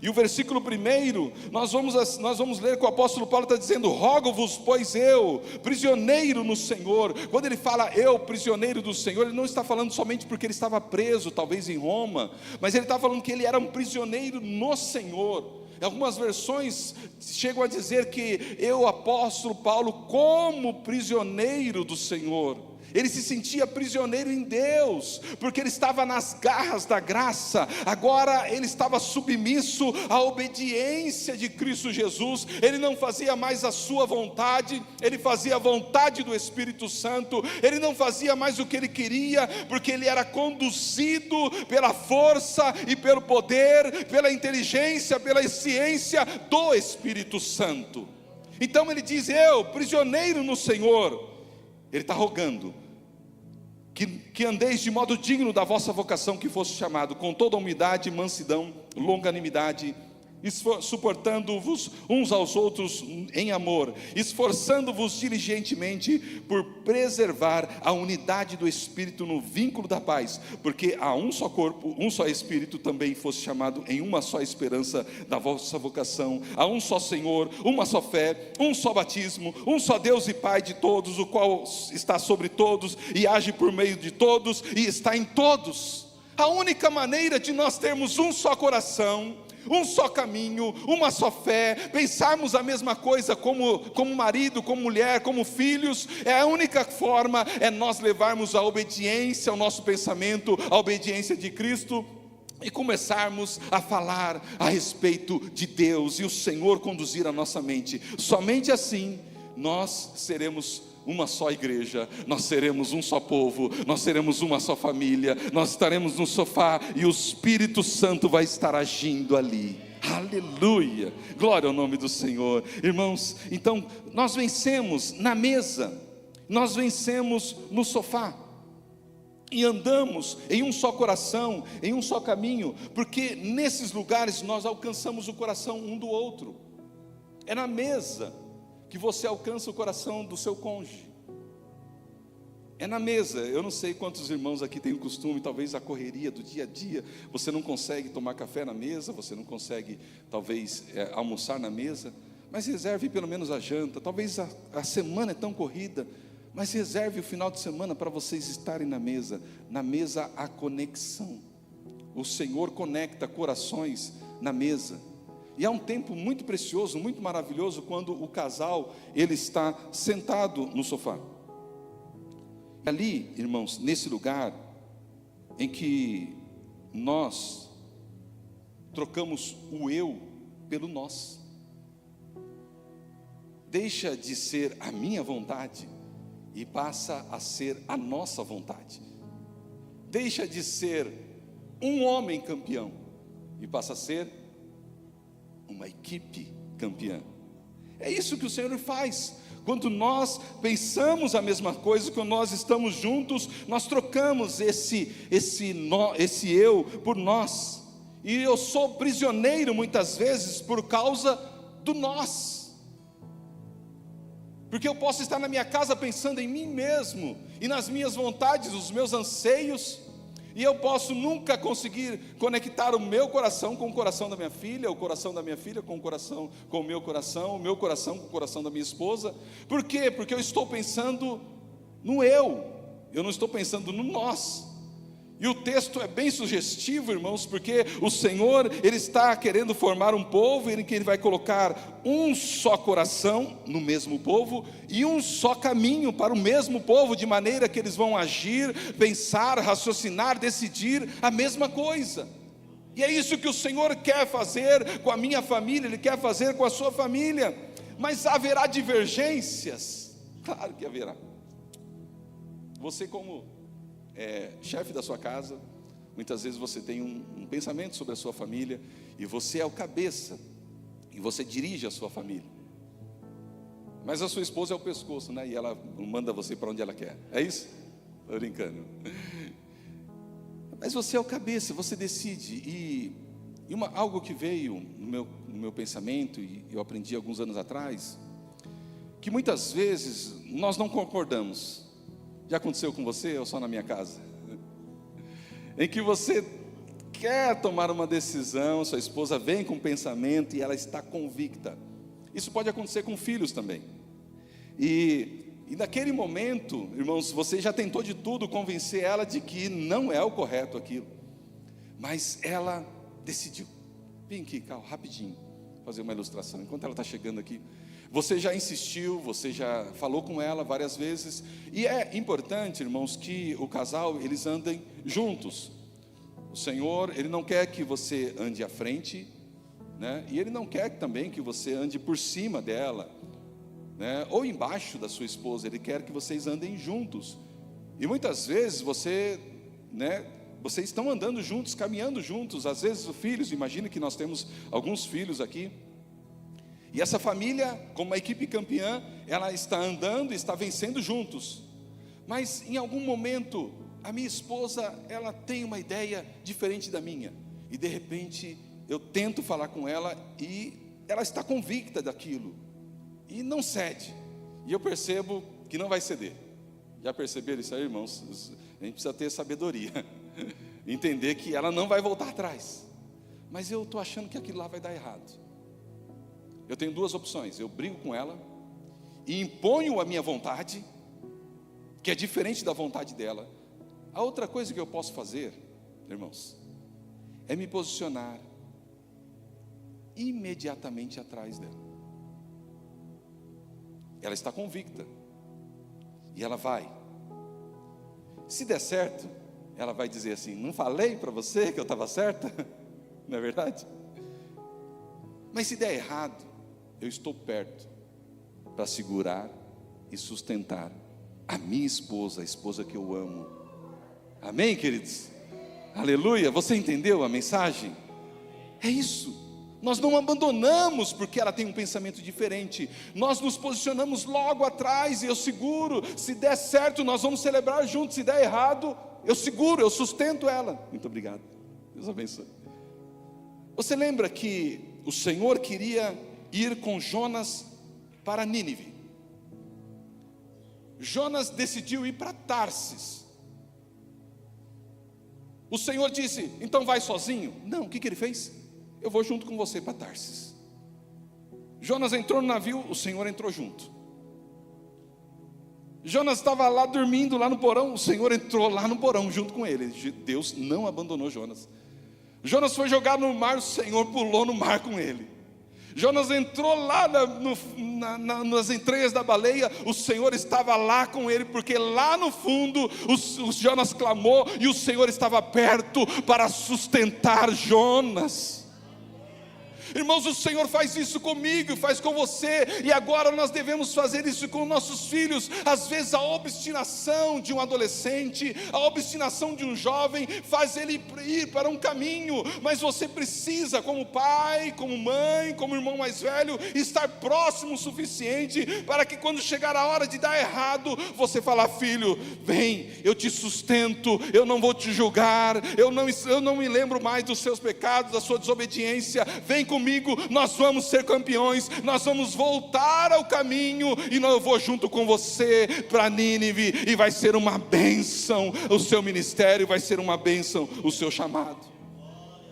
e o versículo 1, nós vamos ler que o apóstolo Paulo está dizendo: rogo-vos, pois eu, prisioneiro no Senhor. Quando ele fala eu, prisioneiro do Senhor, ele não está falando somente porque ele estava preso, talvez em Roma, mas ele está falando que ele era um prisioneiro no Senhor. Algumas versões chegam a dizer que eu, apóstolo Paulo, como prisioneiro do Senhor. Ele se sentia prisioneiro em Deus, porque ele estava nas garras da graça. Agora ele estava submisso à obediência de Cristo Jesus. Ele não fazia mais a sua vontade, ele fazia a vontade do Espírito Santo. Ele não fazia mais o que ele queria, porque ele era conduzido pela força e pelo poder, pela inteligência, pela ciência do Espírito Santo. Então ele diz: eu, prisioneiro no Senhor. Ele está rogando que andeis de modo digno da vossa vocação, que fosse chamado, com toda humildade, mansidão, longanimidade, suportando-vos uns aos outros em amor, esforçando-vos diligentemente por preservar a unidade do Espírito no vínculo da paz, porque há um só corpo, um só Espírito, também fosse chamado em uma só esperança da vossa vocação, há um só Senhor, uma só fé, um só batismo, um só Deus e Pai de todos, o qual está sobre todos e age por meio de todos e está em todos. A única maneira de nós termos um só coração, um só caminho, uma só fé, pensarmos a mesma coisa como marido, como mulher, como filhos, a única forma é nós levarmos a obediência ao nosso pensamento, a obediência de Cristo, e começarmos a falar a respeito de Deus, e o Senhor conduzir a nossa mente. Somente assim nós seremos uma só igreja, nós seremos um só povo, nós seremos uma só família, nós estaremos no sofá e o Espírito Santo vai estar agindo ali. Aleluia, glória ao nome do Senhor. Irmãos, então nós vencemos na mesa, nós vencemos no sofá, e andamos em um só coração, em um só caminho, porque nesses lugares nós alcançamos o coração um do outro. É na mesa que você alcança o coração do seu cônjuge. É na mesa. Eu não sei quantos irmãos aqui têm o costume, talvez a correria do dia a dia, você não consegue tomar café na mesa, você não consegue talvez almoçar na mesa, mas reserve pelo menos a janta. Talvez a semana é tão corrida, mas reserve o final de semana para vocês estarem na mesa. Na mesa há conexão. O Senhor conecta corações na mesa. E há um tempo muito precioso, muito maravilhoso, quando o casal, ele está sentado no sofá. Ali, irmãos, nesse lugar em que nós trocamos o eu pelo nós. Deixa de ser a minha vontade e passa a ser a nossa vontade. Deixa de ser um homem campeão e passa a ser uma equipe campeã. É isso que o Senhor faz. Quando nós pensamos a mesma coisa, quando nós estamos juntos, nós trocamos esse eu por nós. E eu sou prisioneiro muitas vezes por causa do nós. Porque eu posso estar na minha casa pensando em mim mesmo e nas minhas vontades, os meus anseios, e eu posso nunca conseguir conectar o meu coração com o coração da minha filha, o coração da minha filha com o meu coração com o coração da minha esposa. Por quê? Porque eu estou pensando no eu não estou pensando no nós. E o texto é bem sugestivo, irmãos, porque o Senhor, Ele está querendo formar um povo, em que Ele vai colocar um só coração no mesmo povo, e um só caminho para o mesmo povo, de maneira que eles vão agir, pensar, raciocinar, decidir a mesma coisa. E é isso que o Senhor quer fazer com a minha família, Ele quer fazer com a sua família. Mas haverá divergências? Claro que haverá. Você como chefe da sua casa, muitas vezes você tem um pensamento sobre a sua família, e você é o cabeça, e você dirige a sua família, mas a sua esposa é o pescoço, né? E ela manda você para onde ela quer, é isso? Estou brincando. Mas você é o cabeça, você decide. E algo que veio no meu pensamento, e eu aprendi alguns anos atrás, que muitas vezes nós não concordamos. Já aconteceu com você ou só na minha casa? Em que você quer tomar uma decisão, sua esposa vem com um pensamento e ela está convicta. Isso pode acontecer com filhos também. E naquele momento, irmãos, você já tentou de tudo convencer ela de que não é o correto aquilo. Mas ela decidiu. Vem aqui, Carl, rapidinho, fazer uma ilustração, enquanto ela está chegando aqui. Você já insistiu, você já falou com ela várias vezes. E é importante, irmãos, que o casal, eles andem juntos. O Senhor, Ele não quer que você ande à frente, né? E Ele não quer também que você ande por cima dela, né? Ou embaixo da sua esposa. Ele quer que vocês andem juntos. E muitas vezes vocês estão andando juntos, caminhando juntos. Às vezes os filhos, imagine que nós temos alguns filhos aqui. E essa família, como uma equipe campeã, ela está andando, está vencendo juntos. Mas em algum momento, a minha esposa, ela tem uma ideia diferente da minha. E de repente, eu tento falar com ela e ela está convicta daquilo. E não cede. E eu percebo que não vai ceder. Já perceberam isso aí, irmãos? A gente precisa ter sabedoria. Entender que ela não vai voltar atrás. Mas eu estou achando que aquilo lá vai dar errado. Eu tenho duas opções: eu brigo com ela e imponho a minha vontade, que é diferente da vontade dela. A outra coisa que eu posso fazer, irmãos, é me posicionar imediatamente atrás dela. Ela está convicta e ela vai. Se der certo, ela vai dizer assim: não falei para você que eu estava certa? Não é verdade? Mas se der errado, eu estou perto para segurar e sustentar a minha esposa, a esposa que eu amo. Amém, queridos? Aleluia. Você entendeu a mensagem? É isso. Nós não abandonamos porque ela tem um pensamento diferente. Nós nos posicionamos logo atrás e eu seguro. Se der certo, nós vamos celebrar juntos. Se der errado, eu seguro, eu sustento ela. Muito obrigado. Deus abençoe. Você lembra que o Senhor queria ir com Jonas para Nínive? Jonas decidiu ir para Tarsis. O Senhor disse: então vai sozinho? Não, o que ele fez? Eu vou junto com você para Tarsis. Jonas entrou no navio, o Senhor entrou junto. Jonas estava lá dormindo, lá no porão, o Senhor entrou lá no porão junto com ele. Deus não abandonou Jonas. Jonas foi jogado no mar, o Senhor pulou no mar com ele. Jonas entrou lá nas entranhas da baleia, o Senhor estava lá com ele, porque lá no fundo o Jonas clamou e o Senhor estava perto para sustentar Jonas. Irmãos, o Senhor faz isso comigo, faz com você, e agora nós devemos fazer isso com nossos filhos. Às vezes a obstinação de um adolescente, a obstinação de um jovem faz ele ir para um caminho, mas você precisa, como pai, como mãe, como irmão mais velho, estar próximo o suficiente para que quando chegar a hora de dar errado, você falar: filho, vem, eu te sustento, eu não vou te julgar, eu não me lembro mais dos seus pecados, da sua desobediência, vem comigo, nós vamos ser campeões, nós vamos voltar ao caminho, e eu vou junto com você para Nínive, e vai ser uma bênção o seu ministério, vai ser uma bênção o seu chamado.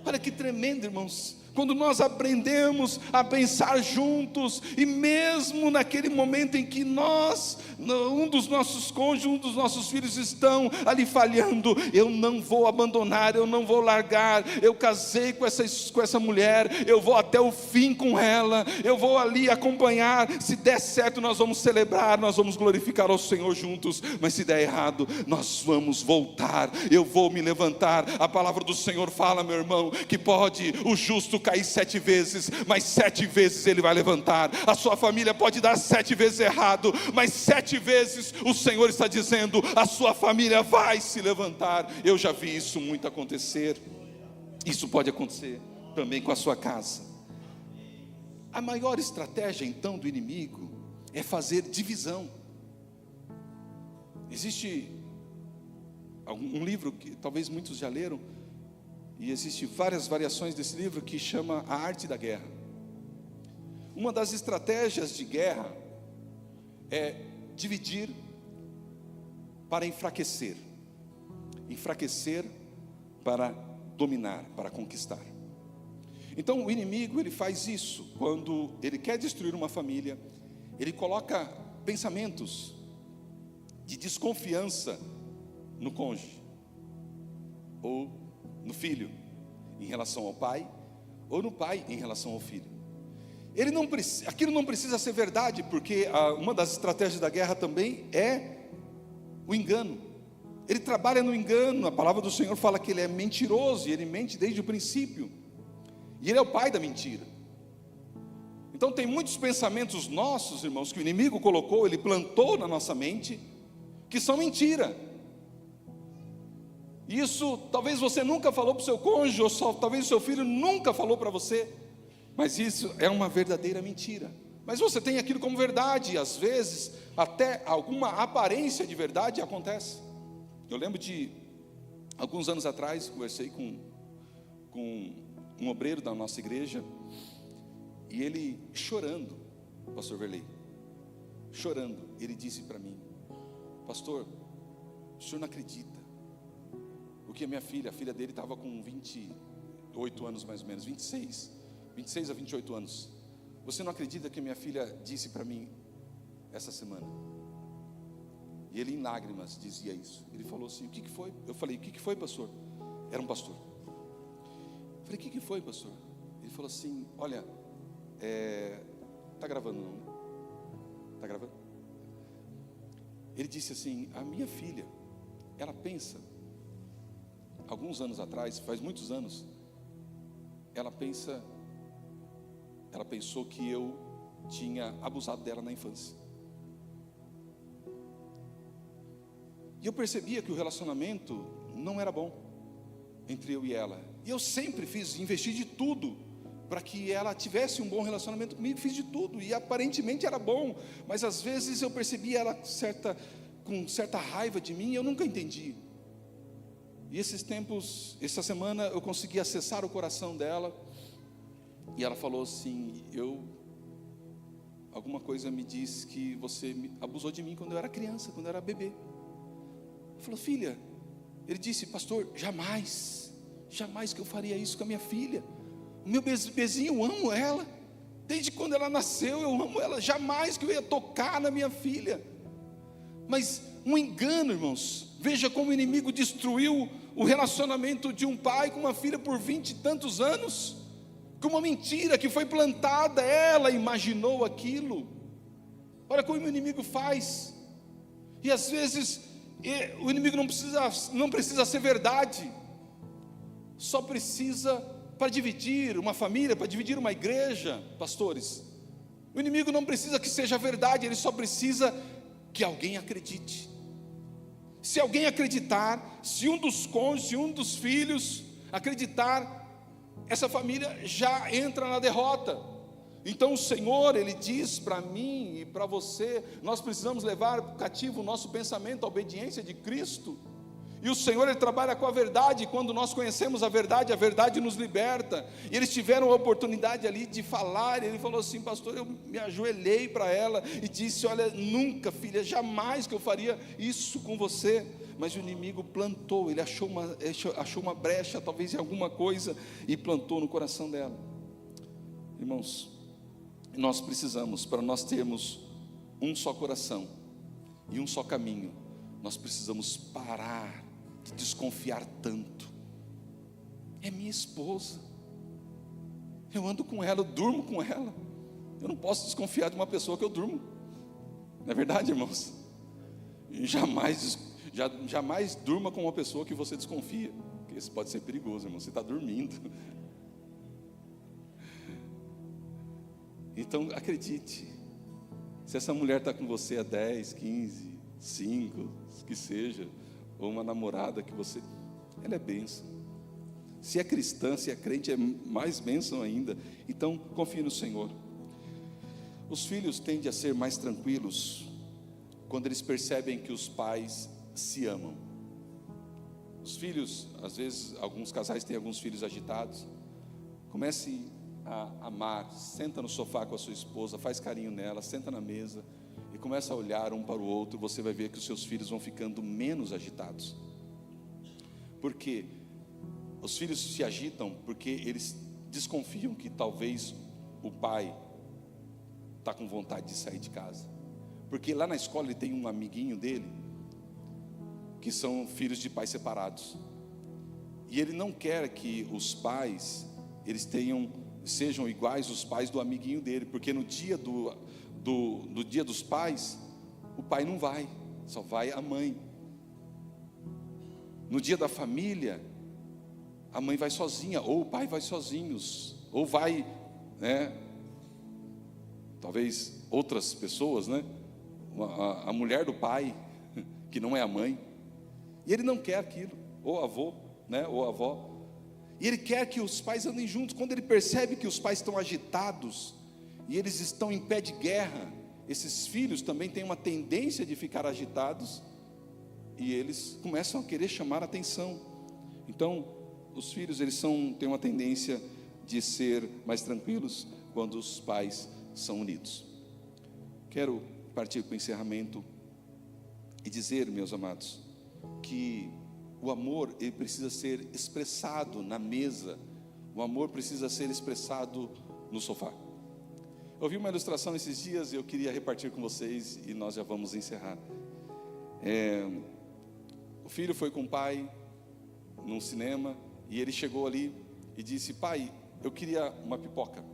Olha que tremendo, irmãos, quando nós aprendemos a pensar juntos, e mesmo naquele momento em que um dos nossos cônjuges, um dos nossos filhos estão ali falhando, eu não vou abandonar, eu não vou largar, eu casei com essa mulher, eu vou até o fim com ela, eu vou ali acompanhar, se der certo nós vamos celebrar, nós vamos glorificar ao Senhor juntos, mas se der errado, nós vamos voltar, eu vou me levantar. A palavra do Senhor fala, meu irmão, que pode o justo cair 7 vezes, mas 7 vezes ele vai levantar. A sua família pode dar 7 vezes errado, mas 7 vezes o Senhor está dizendo: a sua família vai se levantar. Eu já vi isso muito acontecer. Isso pode acontecer também com a sua casa. A maior estratégia então do inimigo é fazer divisão. Existe um livro que talvez muitos já leram, e existem várias variações desse livro, que chama A Arte da Guerra. Uma das estratégias de guerra é dividir para enfraquecer, enfraquecer para dominar, para conquistar. Então o inimigo, ele faz isso quando ele quer destruir uma família. Ele coloca pensamentos de desconfiança no cônjuge, ou no filho em relação ao pai, ou no pai em relação ao filho. aquilo não precisa ser verdade, porque uma das estratégias da guerra também é o engano. Ele trabalha no engano. A palavra do Senhor fala que ele é mentiroso, e ele mente desde o princípio, e ele é o pai da mentira. Então tem muitos pensamentos nossos, irmãos, que o inimigo colocou, ele plantou na nossa mente, que são mentira. Isso talvez você nunca falou para o seu cônjuge, ou talvez o seu filho nunca falou para você, mas isso é uma verdadeira mentira. Mas você tem aquilo como verdade, e às vezes até alguma aparência de verdade acontece. Eu lembro de alguns anos atrás, conversei com um obreiro da nossa igreja, e ele chorando, pastor Verley, chorando, ele disse para mim: pastor, o senhor não acredita o que a filha dele estava com 28 anos mais ou menos, 26 a 28 anos. Você não acredita que a minha filha disse para mim essa semana? E ele em lágrimas dizia isso. Ele falou assim: o que foi? Eu falei: o que foi, pastor? Era um pastor. Eu falei: o que foi, pastor? Ele falou assim: olha, tá gravando não, né? Tá gravando? Ele disse assim: a minha filha, ela pensa, alguns anos atrás, faz muitos anos, ela pensou que eu tinha abusado dela na infância. E eu percebia que o relacionamento não era bom entre eu e ela. E eu sempre investi de tudo para que ela tivesse um bom relacionamento comigo, fiz de tudo, e aparentemente era bom, mas às vezes eu percebia ela com certa raiva de mim, e eu nunca entendi. E essa semana eu consegui acessar o coração dela, e ela falou assim: alguma coisa me diz que você abusou de mim quando eu era criança, quando eu era bebê. Ela falou: filha, ele disse: pastor, jamais que eu faria isso com a minha filha. O meu bebezinho, eu amo ela, desde quando ela nasceu eu amo ela, jamais que eu ia tocar na minha filha. Mas um engano, irmãos, veja como o inimigo destruiu o relacionamento de um pai com uma filha por 20 e tantos anos, com uma mentira que foi plantada, ela imaginou aquilo. Olha como o inimigo faz. E às vezes o inimigo não precisa ser verdade, só precisa para dividir uma família, para dividir uma igreja, pastores. O inimigo não precisa que seja verdade, ele só precisa que alguém acredite. Se alguém acreditar, se um dos cônjuges, se um dos filhos acreditar, essa família já entra na derrota. Então o Senhor, Ele diz para mim e para você, nós precisamos levar cativo o nosso pensamento à obediência de Cristo. E o Senhor, Ele trabalha com a verdade, e quando nós conhecemos a verdade nos liberta. E eles tiveram a oportunidade ali de falar, e ele falou assim: pastor, eu me ajoelhei para ela e disse: olha, nunca, filha, jamais que eu faria isso com você. Mas o inimigo plantou, ele achou uma brecha, talvez em alguma coisa, e plantou no coração dela. Irmãos, nós precisamos, para nós termos um só coração e um só caminho, nós precisamos parar de desconfiar tanto. É minha esposa, eu ando com ela, eu durmo com ela, eu não posso desconfiar de uma pessoa que eu durmo. Não é verdade, irmãos? Jamais durma com uma pessoa que você desconfia, porque isso pode ser perigoso, irmão. Você está dormindo. Então acredite, se essa mulher está com você há 10, 15, 5, que seja, ou uma namorada que você, ela é bênção. Se é cristã, se é crente, é mais bênção ainda. Então confie no Senhor. Os filhos tendem a ser mais tranquilos quando eles percebem que os pais se amam. Os filhos, às vezes, alguns casais têm alguns filhos agitados. Comece a amar, senta no sofá com a sua esposa, faz carinho nela, senta na mesa e começa a olhar um para o outro. Você vai ver que os seus filhos vão ficando menos agitados. Porque os filhos se agitam porque eles desconfiam que talvez o pai está com vontade de sair de casa. Porque lá na escola ele tem um amiguinho dele que são filhos de pais separados, e ele não quer que os pais eles tenham sejam iguais os pais do amiguinho dele, porque no dia do dia dos pais, o pai não vai, só vai a mãe. No dia da família, a mãe vai sozinha, ou o pai vai sozinhos, ou vai, né, talvez outras pessoas, né, a mulher do pai, que não é a mãe, e ele não quer aquilo, ou avô, né, ou avó, e ele quer que os pais andem juntos. Quando ele percebe que os pais estão agitados, e eles estão em pé de guerra, esses filhos também têm uma tendência de ficar agitados, e eles começam a querer chamar a atenção. Então, os filhos, eles têm uma tendência de ser mais tranquilos quando os pais são unidos. Quero partir para o encerramento e dizer, meus amados, que o amor, ele precisa ser expressado na mesa, o amor precisa ser expressado no sofá. Eu vi uma ilustração esses dias e eu queria repartir com vocês, e nós já vamos encerrar. O filho foi com o pai num cinema, e ele chegou ali e disse: pai, eu queria uma pipoca.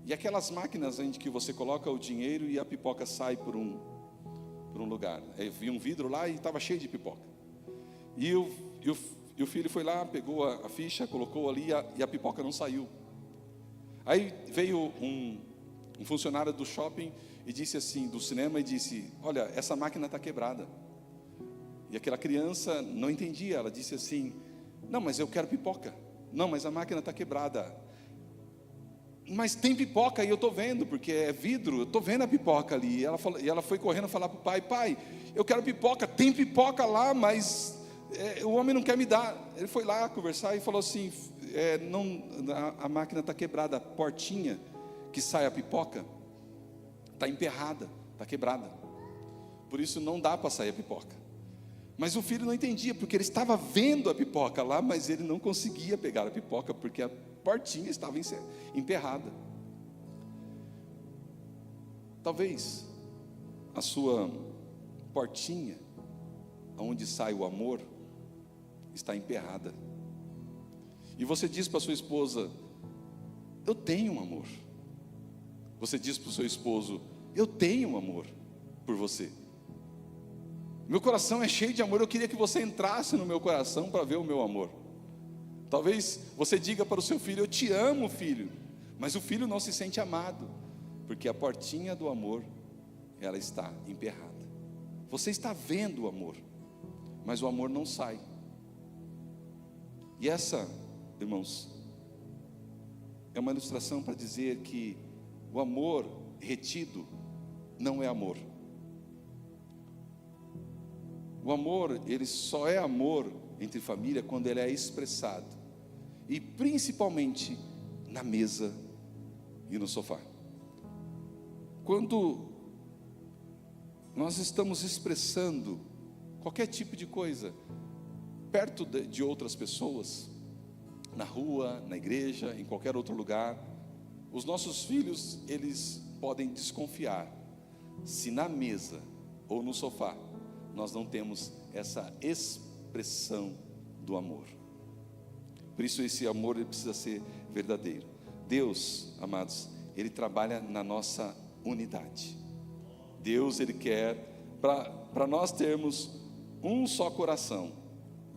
E aquelas máquinas onde que você coloca o dinheiro e a pipoca sai por um lugar. Eu vi um vidro lá e estava cheio de pipoca. E o filho foi lá, pegou a ficha, colocou ali e a pipoca não saiu. Aí veio um funcionário do shopping e disse assim, do cinema, e disse: olha, essa máquina está quebrada. E aquela criança não entendia, ela disse assim: não, mas eu quero pipoca. Não, mas a máquina está quebrada. Mas tem pipoca aí, eu estou vendo, porque é vidro, eu estou vendo a pipoca ali. E ela foi correndo falar para o pai: pai, eu quero pipoca, tem pipoca lá, mas o homem não quer me dar. Ele foi lá conversar e falou assim: a máquina está quebrada, a portinha que sai a pipoca está emperrada, está quebrada, por isso não dá para sair a pipoca. Mas o filho não entendia, porque ele estava vendo a pipoca lá, mas ele não conseguia pegar a pipoca, porque a portinha estava emperrada. Talvez a sua portinha, onde sai o amor, está emperrada. E você diz para sua esposa: eu tenho um amor. Você diz para o seu esposo: eu tenho um amor por você. Meu coração é cheio de amor, eu queria que você entrasse no meu coração para ver o meu amor. Talvez você diga para o seu filho: eu te amo, filho. Mas o filho não se sente amado, porque a portinha do amor, ela está emperrada. Você está vendo o amor, mas o amor não sai. E essa, irmãos, é uma ilustração para dizer que o amor retido não é amor. O amor, ele só é amor entre família quando ele é expressado, e principalmente na mesa e no sofá. Quando nós estamos expressando qualquer tipo de coisa perto de outras pessoas, na rua, na igreja, em qualquer outro lugar, os nossos filhos, eles podem desconfiar se na mesa ou no sofá nós não temos essa expressão do amor. Por isso esse amor, ele precisa ser verdadeiro. Deus, amados, ele trabalha na nossa unidade. Deus, ele quer, para nós termos um só coração,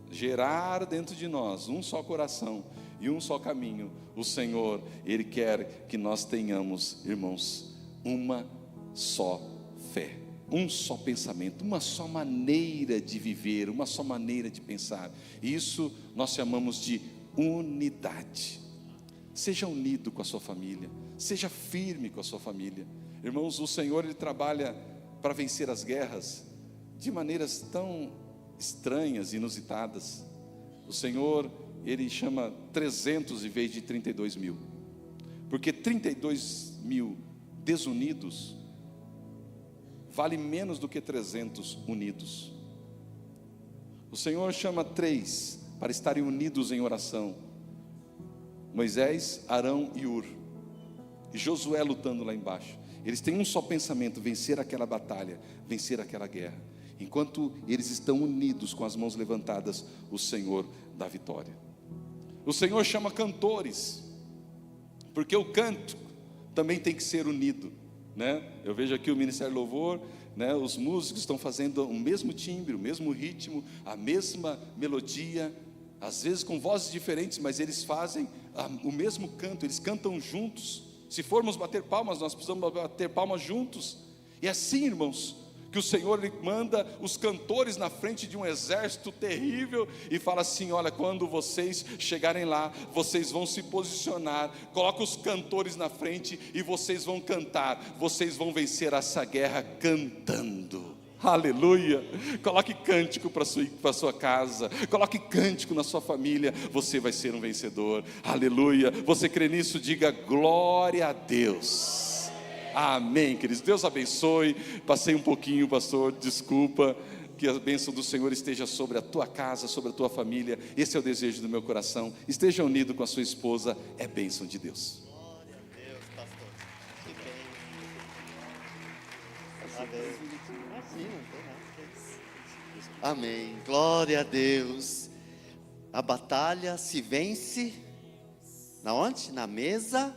gerar dentro de nós um só coração e um só caminho. O Senhor, ele quer que nós tenhamos, irmãos, uma só fé, um só pensamento, uma só maneira de viver, uma só maneira de pensar. Isso nós chamamos de unidade. Seja unido com a sua família, seja firme com a sua família. Irmãos, o Senhor, ele trabalha para vencer as guerras de maneiras tão estranhas, inusitadas. O Senhor, ele chama 300 em vez de 32 mil, porque 32 mil desunidos vale menos do que 300 unidos. O Senhor chama 3 para estarem unidos em oração: Moisés, Arão e Ur, e Josué lutando lá embaixo. Eles têm um só pensamento: vencer aquela batalha, vencer aquela guerra. Enquanto eles estão unidos com as mãos levantadas, o Senhor dá vitória. O Senhor chama cantores porque o canto também tem que ser unido, né? Eu vejo aqui o Ministério Louvor, né? Os músicos estão fazendo o mesmo timbre, o mesmo ritmo, a mesma melodia, às vezes com vozes diferentes, mas eles fazem o mesmo canto, eles cantam juntos. Se formos bater palmas, nós precisamos bater palmas juntos. E assim, irmãos, que o Senhor ele manda os cantores na frente de um exército terrível e fala assim: olha, quando vocês chegarem lá, vocês vão se posicionar, coloca os cantores na frente e vocês vão cantar, vocês vão vencer essa guerra cantando. Aleluia. Coloque cântico para sua casa, coloque cântico na sua família, você vai ser um vencedor. Aleluia. Você crê nisso? Diga glória a Deus. Amém, queridos. Deus abençoe. Passei um pouquinho, pastor, desculpa. Que a bênção do Senhor esteja sobre a tua casa, sobre a tua família. Esse é o desejo do meu coração. Esteja unido com a sua esposa, é bênção de Deus. Glória a Deus, pastor. Que bem. Amém. Imagina, não tem nada que é isso. Amém. Glória a Deus. A batalha se vence na onde? Na mesa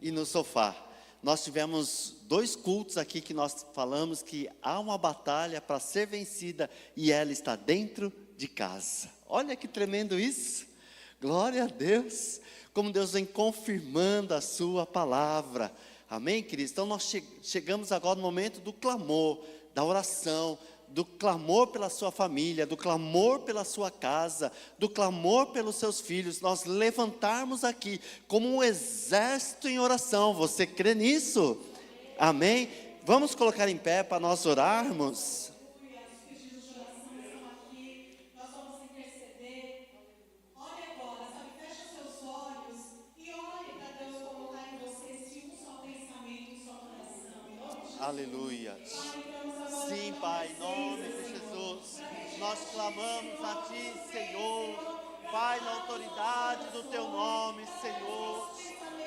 e no sofá. Nós tivemos 2 cultos aqui que nós falamos que há uma batalha para ser vencida e ela está dentro de casa. Olha que tremendo isso. Glória a Deus. Como Deus vem confirmando a sua palavra. Amém, queridos? Então nós chegamos agora no momento do clamor, da oração, do clamor pela sua família, do clamor pela sua casa, do clamor pelos seus filhos. Nós levantarmos aqui como um exército em oração. Você crê nisso? Amém? Vamos colocar em pé para nós orarmos. Aleluia. Sim, Pai, em nome de Jesus, nós clamamos a Ti, Senhor, Pai, na autoridade do Teu nome, Senhor,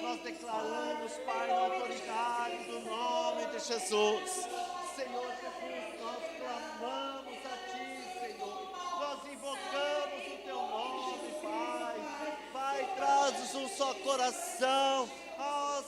nós declaramos, Pai, na autoridade do nome de Jesus, Senhor Jesus, nós clamamos a Ti, Senhor, nós invocamos o Teu nome, Pai, traz um só coração,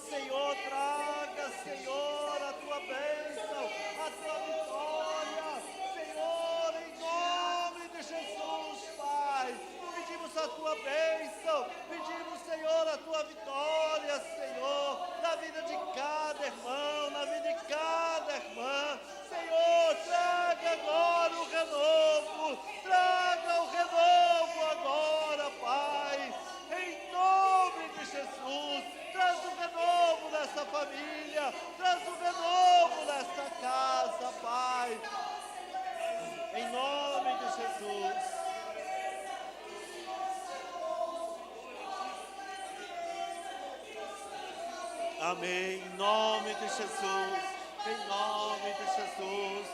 Senhor, traga, Senhor, a Tua bênção, a Tua vitória, Senhor, em nome de Jesus, Pai, pedimos a Tua bênção, pedimos, Senhor, a Tua vitória, Senhor, na vida de cada irmão, na vida de cada irmã, Senhor, traga agora o renovo, traga o renovo agora, Pai, em nome de Jesus, traz o renovo nessa família, traz o renovo nessa casa, Pai, em nome de Jesus. Amém, em nome de Jesus, em nome de Jesus,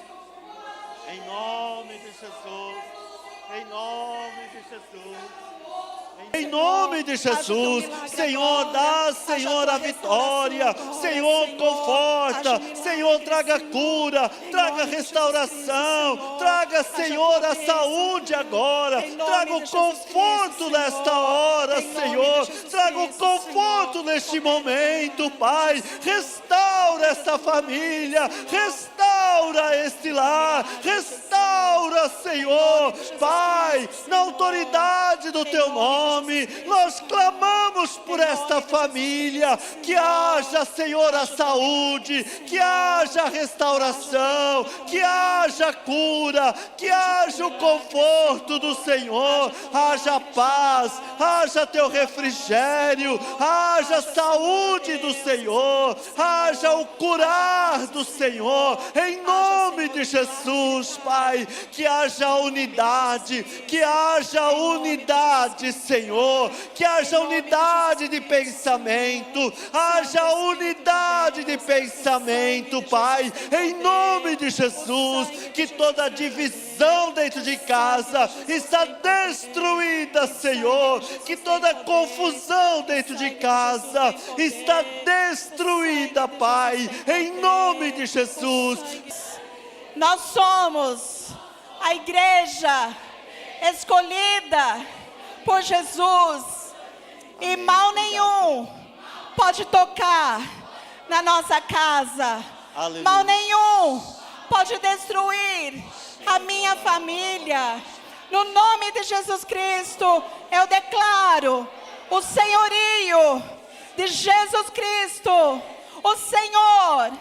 em nome de Jesus, em nome de Jesus. Em nome de Jesus, Senhor, dá, Senhor, a vitória, Senhor, conforta, Senhor, traga cura, traga restauração, traga, Senhor, a saúde agora, traga o conforto nesta hora, Senhor, traga o conforto neste momento, Pai, restaura esta família, restaura este lar, restaura, Senhor, Pai, na autoridade do Teu nome, nós clamamos por esta família, que haja, Senhor, a saúde, que haja a restauração, que haja cura, que haja o conforto do Senhor, haja paz, haja Teu refrigério, haja saúde do Senhor, haja o curar do Senhor, em nome de Jesus, Pai, que haja unidade, Senhor, que haja unidade de pensamento, haja unidade de pensamento, Pai, em nome de Jesus, que toda divisão dentro de casa está destruída, Senhor, que toda confusão dentro de casa está destruída, Pai, em nome de Jesus. Nós somos a igreja escolhida por Jesus, e mal nenhum pode tocar na nossa casa. Aleluia. Mal nenhum pode destruir a minha família. No nome de Jesus Cristo, eu declaro o senhorio de Jesus Cristo. O Senhor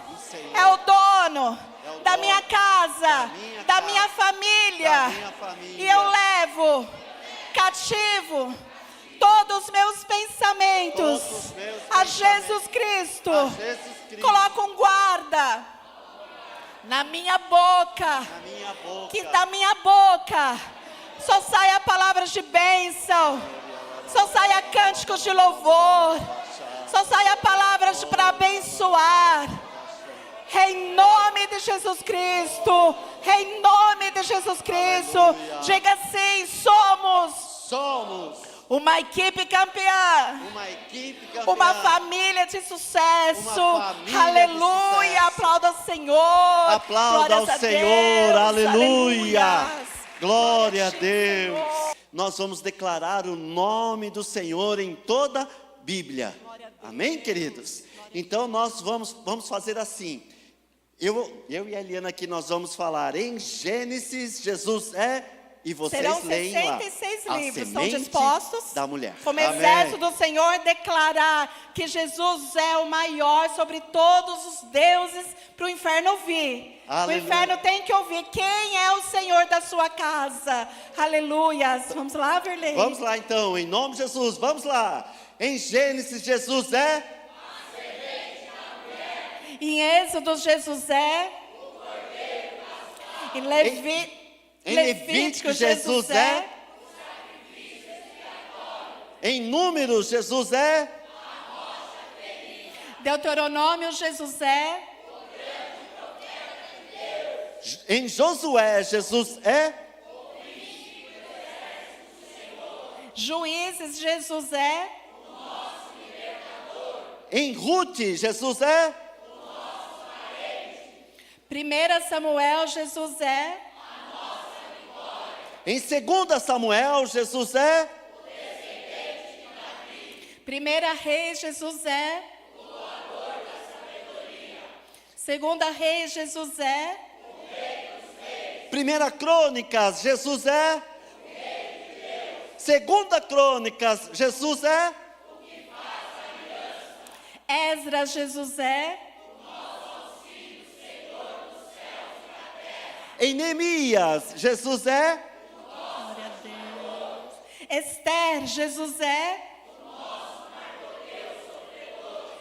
é o dono da minha casa, da minha família. E eu levo cativo todos os meus pensamentos a Jesus Cristo. Coloco um guarda na minha boca, que da minha boca só saia palavras de bênção, só saia cânticos de louvor, só saia palavras para abençoar. Em nome de Jesus Cristo, em nome de Jesus Cristo, diga assim: somos uma equipe campeã, uma família de sucesso. Aleluia, aplauda ao Senhor. Aplauda ao Senhor, aleluia. Glória a Deus. Nós vamos declarar o nome do Senhor em toda a Bíblia. Amém, queridos? Então nós vamos fazer assim. Eu e a Eliana aqui, nós vamos falar em Gênesis, Jesus é, e vocês Serão leem lá. 66 A livros, estão semente dispostos? da mulher. Como Amém. exército do Senhor, declarar que Jesus é o maior sobre todos os deuses, para o inferno ouvir. Aleluia. O inferno tem que ouvir quem é o Senhor da sua casa. Aleluia. Vamos lá, Verlei? Vamos lá então, em nome de Jesus, vamos lá. Em Gênesis, Jesus é. Em Êxodo, Jesus é. Em Levítico, Jesus é. Em Números, Jesus é. Deuteronômio, Jesus é. Em Josué, Jesus é. Juízes, Jesus é. Em Ruth, Jesus é. 1 Samuel, Jesus é. Em 2 Samuel, Jesus é. 1 Reis, Jesus é. 2 Reis, Jesus é. 1 Crônicas, Jesus é. 2 Crônicas, Jesus é. Esdras, Jesus é. Em Neemias, Jesus é. Glória a Deus. Esther, Jesus é.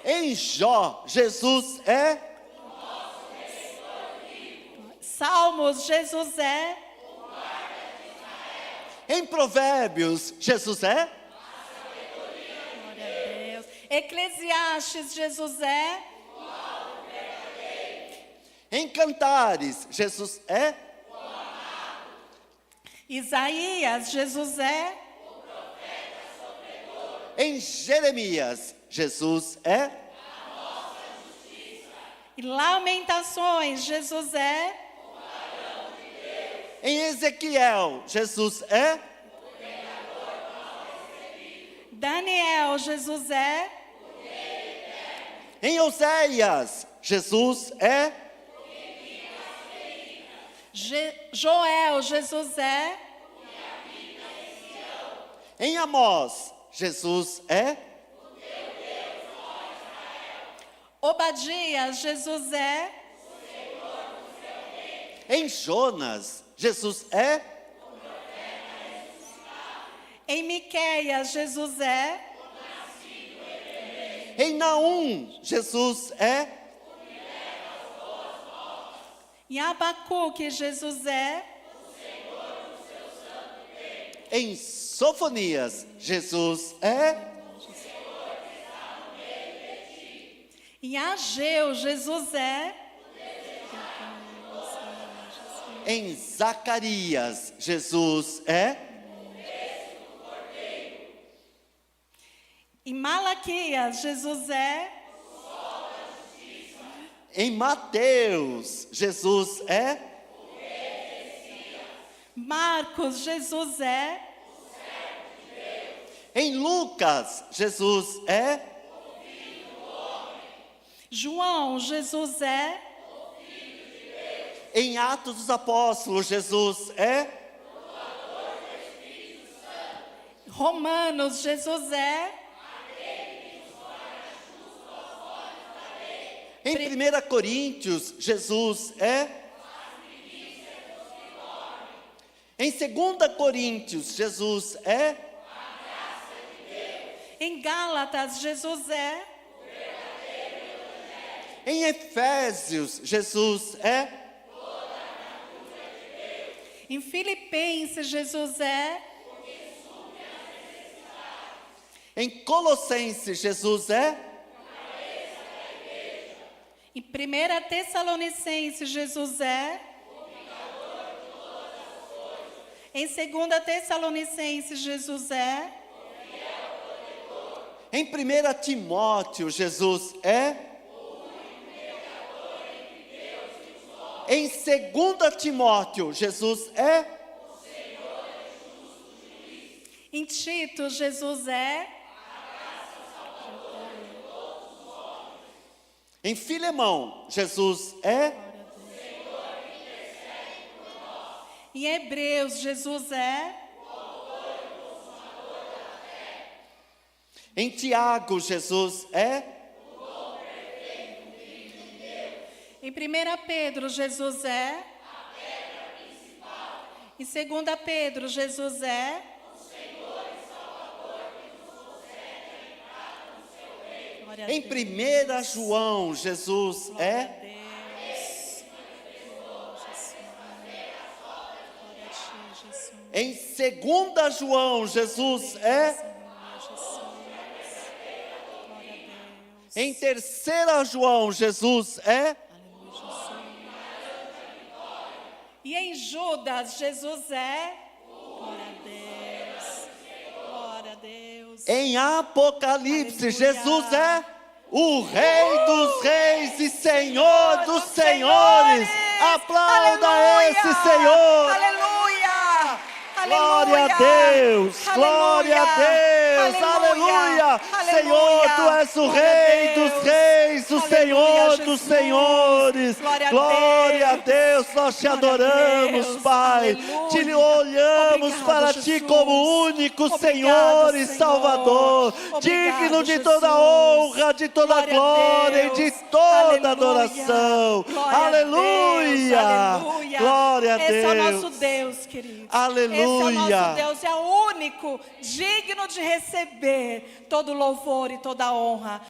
Em Jó, Jesus é. Salmos, Jesus é. Em Provérbios, Jesus é. Glória a Deus. Eclesiastes, Jesus é. Em Cantares, Jesus é. Isaías, Jesus é. Em Jeremias, Jesus é. E Lamentações, Jesus é. Em Ezequiel, Jesus é. Daniel, Jesus é. Em Oséias, Jesus é. Joel, Jesus é. Em Amós, Jesus é. Obadias, Jesus é. Em Jonas, Jesus é. Em Miqueias, Jesus é. Em Naum, Jesus é. Em Abacuque, Jesus é. Em Sofonias, Jesus é. Em Ageu, Jesus é. Em Zacarias, Jesus é. Em Malaquias, Jesus é. Em Mateus, Jesus é. Marcos, Jesus é. Em Lucas, Jesus é. João, Jesus é. Em Atos dos Apóstolos, Jesus é. Romanos, Jesus é. Em 1 Coríntios, Jesus é. Em 2 Coríntios, Jesus é. Em Gálatas, Jesus é. Em Efésios, Jesus é. Em Filipenses, Jesus é. Em Colossenses, Jesus é. Em 1 Tessalonicenses, Jesus é. Em 2 Tessalonicenses, Jesus é. Em 1 Timóteo, Jesus é. Em 2 Timóteo, Jesus é. Em Tito, Jesus é. Em Filemão, Jesus é. Em Hebreus, Jesus é. Em Tiago, Jesus é. Em 1 Pedro, Jesus é. Em 2 Pedro, Jesus é. Glória a Em Deus. 1 João, Jesus Glória a é. Deus. Glória a ti, Jesus. Em 2 João, Jesus é. Glória a Deus. Em 3 João, Jesus é. E em Judas, Jesus é. Glória a Deus. Glória a Deus. Em Apocalipse, Aleluia. Jesus é o Rei dos Reis e Senhor dos Senhores. Aplauda Aleluia. esse Senhor. Aleluia. Glória a Deus, glória a Deus, aleluia. Senhor, Tu és o Rei dos Reis, o Senhor dos Senhores. Glória a Deus, nós Te adoramos, Pai. Te olhamos para Ti como único Senhor e Salvador, digno de toda honra, de toda glória e de toda adoração. Aleluia, glória a Deus. Esse é o nosso Deus, querido. Aleluia. Esse é o nosso Deus, é o único digno de receber todo louvor e toda honra.